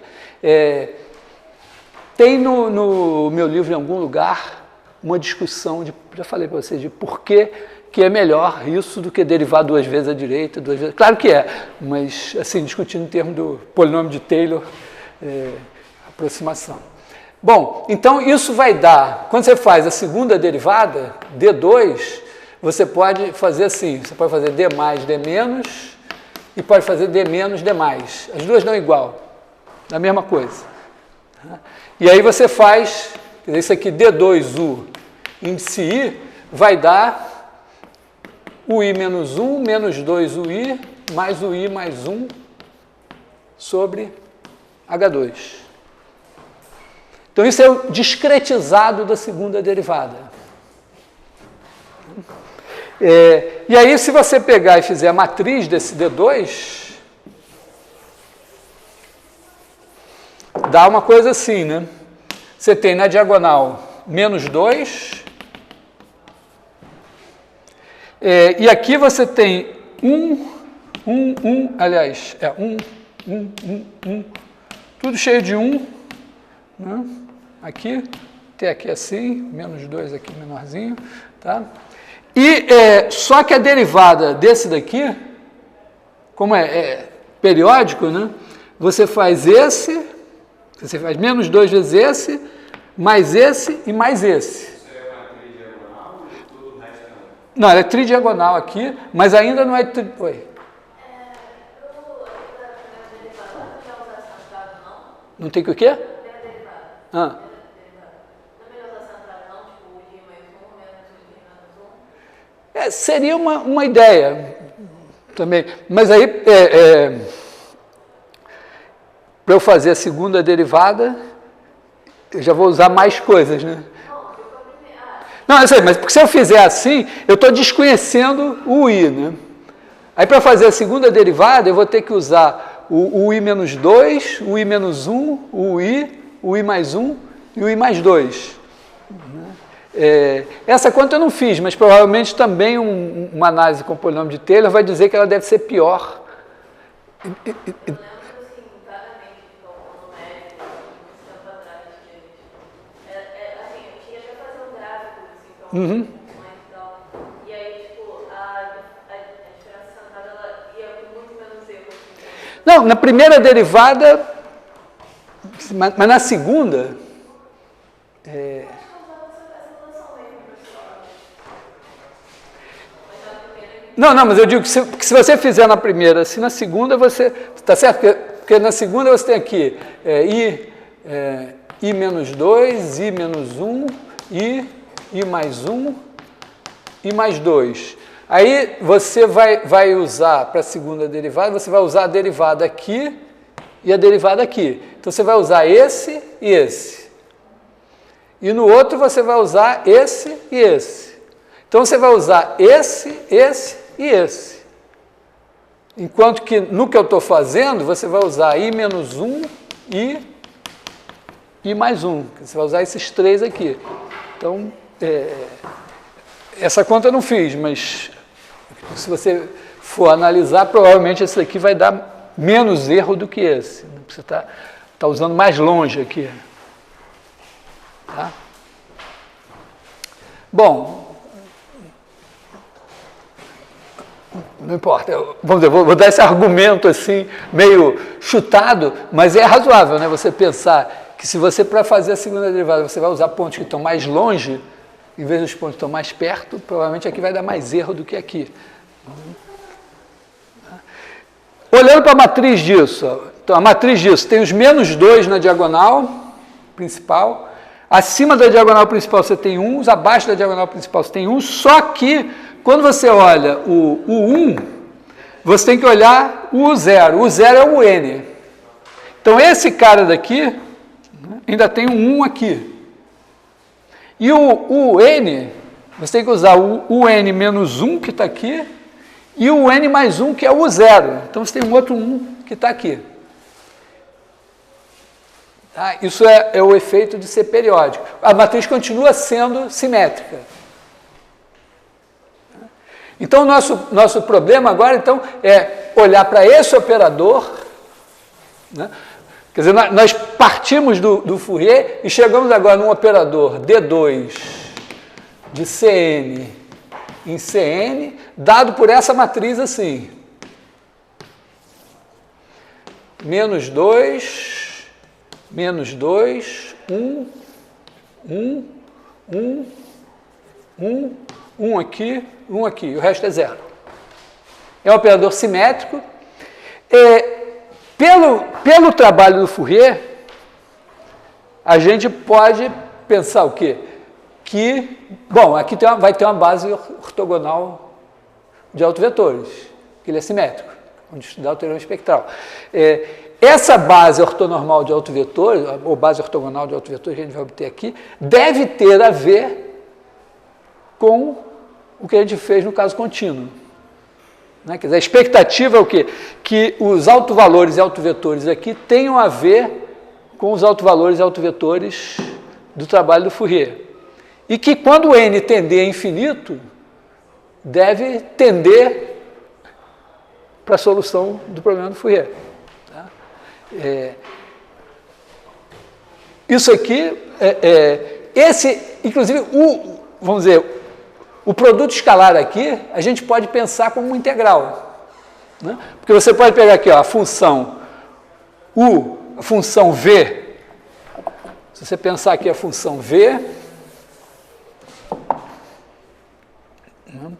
Tem no meu livro, em algum lugar, uma discussão, já falei para vocês, de por que é melhor isso do que derivar duas vezes à direita, duas vezes... Claro que é, mas, assim, discutindo em termos do polinômio de Taylor, aproximação. Bom, então isso vai dar, quando você faz a segunda derivada, D2, você pode fazer assim, você pode fazer D mais, D menos, e pode fazer D menos, D mais. As duas dão igual, a mesma coisa. E aí você faz, isso aqui, D2U índice I, vai dar UI menos 1, menos 2UI, mais UI mais 1 sobre H2. Então, isso é o discretizado da segunda derivada. E aí, se você pegar e fizer a matriz desse D2, dá uma coisa assim, né? Você tem na diagonal menos 2, e aqui você tem 1, aliás, 1, tudo cheio de 1, né? Aqui, tem aqui assim, menos 2 aqui menorzinho, tá? E só que a derivada desse daqui, como é periódico, né? Você faz esse, você faz menos 2 vezes esse, mais esse e mais esse. Isso é uma tridiagonal e tudo o resto não? Não, ela é tridiagonal aqui, mas ainda não é... Oi. Não tem que o quê? Ah. Seria uma ideia também, mas aí para eu fazer a segunda derivada, eu já vou usar mais coisas, né? Não, eu sei, mas porque se eu fizer assim, eu estou desconhecendo o i, né? Aí para fazer a segunda derivada, eu vou ter que usar o i menos 2, o i menos 1, o i mais 1 e o i mais 2. Essa conta eu não fiz, mas provavelmente também uma análise com polinômio de Taylor vai dizer que ela deve ser pior. Eu lembro assim, claramente, no médico, uns tempos atrás, que assim, eu tinha que fazer um gráfico, assim, então, e aí, tipo, a diferença centrada, ela ia com muito menos erro. Assim, não, na primeira derivada, mas na segunda... Não, mas eu digo que se você fizer na primeira, se na segunda você... Está certo? Porque na segunda você tem aqui i menos 2, i menos 1, i mais 1, i mais 2. Aí você vai usar, para a segunda derivada, você vai usar a derivada aqui e a derivada aqui. Então você vai usar esse e esse. E no outro você vai usar esse e esse. Então você vai usar esse e esse. Enquanto que no que eu estou fazendo, você vai usar i menos 1 e i mais 1. Você vai usar esses três aqui. Então, essa conta eu não fiz, mas se você for analisar, provavelmente esse daqui vai dar menos erro do que esse. Você está usando mais longe aqui. Tá? Bom... Não importa, vamos dizer, vou dar esse argumento assim, meio chutado, mas é razoável, né? Você pensar que se você, para fazer a segunda derivada, você vai usar pontos que estão mais longe, em vez dos pontos que estão mais perto, provavelmente aqui vai dar mais erro do que aqui. Olhando para a matriz disso, então a matriz disso tem os menos 2 na diagonal principal, acima da diagonal principal você tem 1, abaixo da diagonal principal você tem 1, só que quando você olha o 1, você tem que olhar o 0. O 0 é o n. Então, esse cara daqui, ainda tem um 1 aqui. E o n, você tem que usar o n menos 1, que está aqui, e o n mais 1, que é o 0. Então, você tem um outro 1 que está aqui. Tá? Isso é o efeito de ser periódico. A matriz continua sendo simétrica. Então, o nosso problema agora, então, é olhar para esse operador, né? Quer dizer, nós partimos do Fourier e chegamos agora num operador D2 de Cn em Cn, dado por essa matriz assim. Menos 2, 1, 1 aqui, 1 aqui, o resto é 0. É um operador simétrico. Pelo trabalho do Fourier, a gente pode pensar o quê? Bom, aqui vai ter uma base ortogonal de autovetores, que ele é simétrico, onde estudar o teorema espectral. Essa base ortonormal de autovetores, ou base ortogonal de autovetores que a gente vai obter aqui, deve ter a ver com o que a gente fez no caso contínuo. Né? Quer dizer, a expectativa é o quê? Que os autovalores e autovetores aqui tenham a ver com os autovalores e autovetores do trabalho do Fourier. E que quando o n tender a infinito, deve tender para a solução do problema do Fourier. Tá? Isso aqui, inclusive, vamos dizer, o produto escalar aqui, a gente pode pensar como uma integral. Né? Porque você pode pegar aqui ó, a função U, a função V. Se você pensar aqui a função V, né?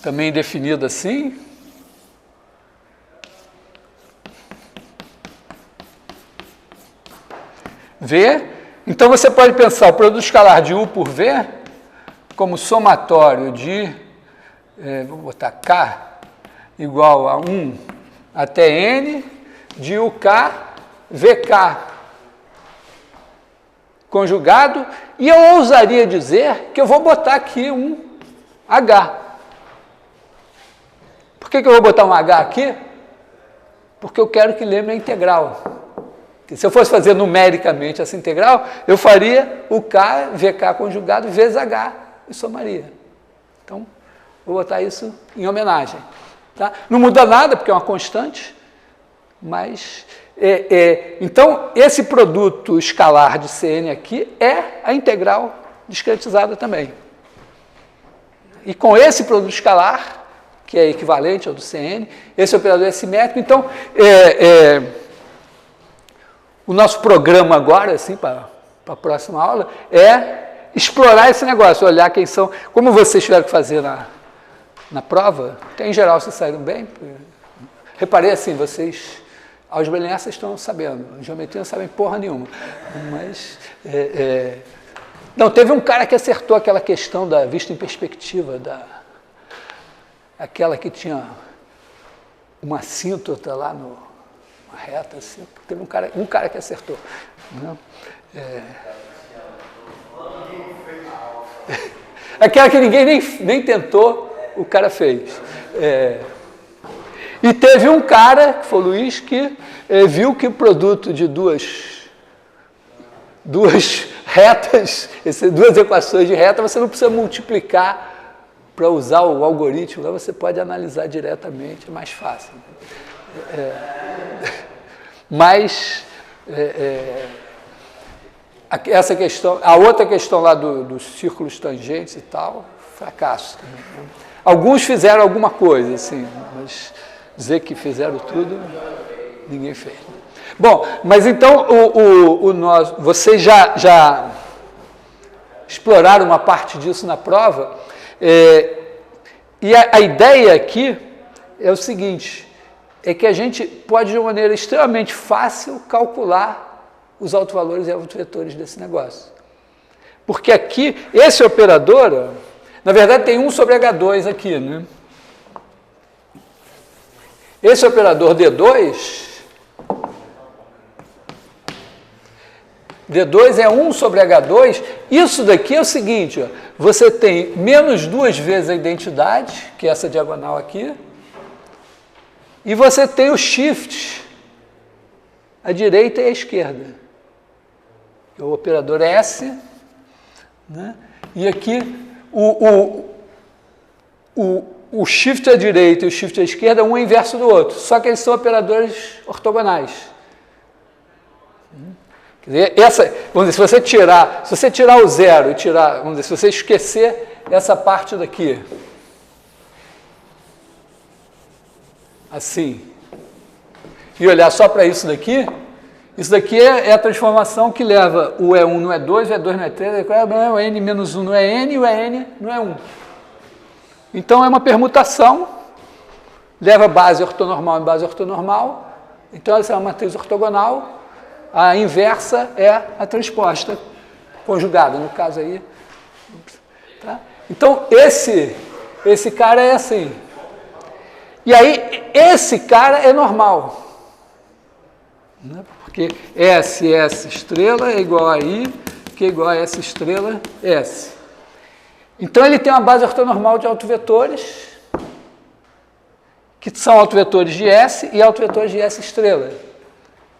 Também definida assim. V. Então você pode pensar o produto escalar de U por V como somatório de, vou botar K igual a 1 até N de UK VK conjugado, e eu ousaria dizer que eu vou botar aqui um H. Por que eu vou botar um H aqui? Porque eu quero que lembre a integral. Se eu fosse fazer numericamente essa integral, eu faria o K, VK conjugado vezes H e somaria. Então, vou botar isso em homenagem. Tá? Não muda nada, porque é uma constante, mas... então, esse produto escalar de Cn aqui é a integral discretizada também. E com esse produto escalar, que é equivalente ao do Cn, esse operador é simétrico, então... o nosso programa agora, assim, para a próxima aula, é explorar esse negócio, olhar quem são, como vocês tiveram que fazer na prova, que em geral vocês saíram bem. Reparei assim, vocês, álgebra linear vocês estão sabendo, geometria não sabem porra nenhuma, mas... Não, teve um cara que acertou aquela questão da vista em perspectiva, aquela que tinha uma assíntota lá no... reta, assim, teve um cara que acertou. Né? Aquela que ninguém nem tentou, o cara fez. E teve um cara, que foi o Luiz, que viu que o produto de duas retas, duas equações de reta, você não precisa multiplicar para usar o algoritmo, você pode analisar diretamente, é mais fácil. Mas essa questão, a outra questão lá dos círculos tangentes e tal, fracasso. Alguns fizeram alguma coisa, assim, mas dizer que fizeram tudo, ninguém fez. Bom, mas então vocês já exploraram uma parte disso na prova, e a ideia aqui é o seguinte, é que a gente pode, de uma maneira extremamente fácil, calcular os autovalores e autovetores desse negócio. Porque aqui, esse operador, na verdade tem 1 sobre H2 aqui, né? Esse operador D2 é 1 sobre H2, isso daqui é o seguinte, ó, você tem menos 2 vezes a identidade, que é essa diagonal aqui, e você tem o shift à direita e à esquerda. O operador S, né? E aqui o shift à direita e o shift à esquerda, um é inverso do outro, só que eles são operadores ortogonais. Quer dizer, vamos dizer, se você tirar o zero e vamos dizer, se você esquecer essa parte daqui, assim, e olhar só para isso daqui é a transformação que leva o E1 no E2, o E2 no E3, o N menos 1 no EN e o EN no E1. Então é uma permutação, leva base ortonormal em base ortonormal, então essa é uma matriz ortogonal, a inversa é a transposta conjugada, no caso aí. Tá? Então esse cara é assim. E aí, esse cara é normal. Né? Porque S estrela é igual a I, que é igual a S estrela S. Então, ele tem uma base ortonormal de autovetores, que são autovetores de S e autovetores de S estrela.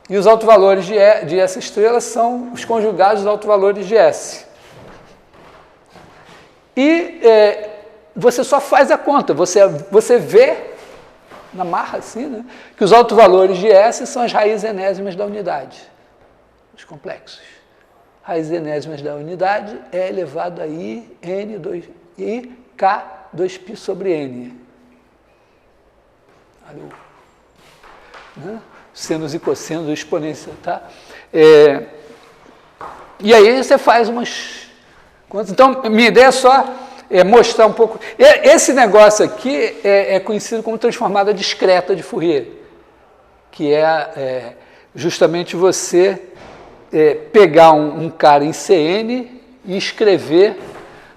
E os autovalores de S estrela são os conjugados dos autovalores de S. E você só faz a conta, você vê na marra, assim, né, que os autovalores de S são as raízes enésimas da unidade, os complexos. Raízes enésimas da unidade é elevado a I, N, 2, I, K2π sobre N. Né? Senos e cossenos, exponencial, tá? E aí você faz umas contas. Então, minha ideia é só mostrar um pouco. Esse negócio aqui é conhecido como transformada discreta de Fourier, que é justamente você pegar um cara em CN e escrever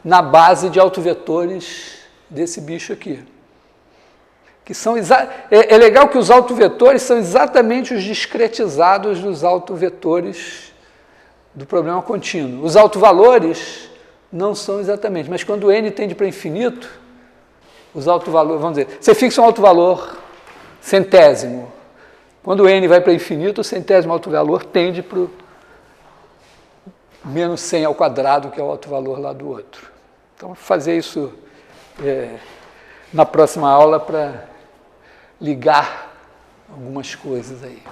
na base de autovetores desse bicho aqui. Que são é legal que os autovetores são exatamente os discretizados dos autovetores do problema contínuo. Os autovalores não são exatamente, mas quando n tende para infinito, os autovalores, vamos dizer, você fixa um autovalor centésimo. Quando n vai para infinito, o centésimo autovalor tende para o menos 100 ao quadrado, que é o autovalor lá do outro. Então, vou fazer isso na próxima aula para ligar algumas coisas aí.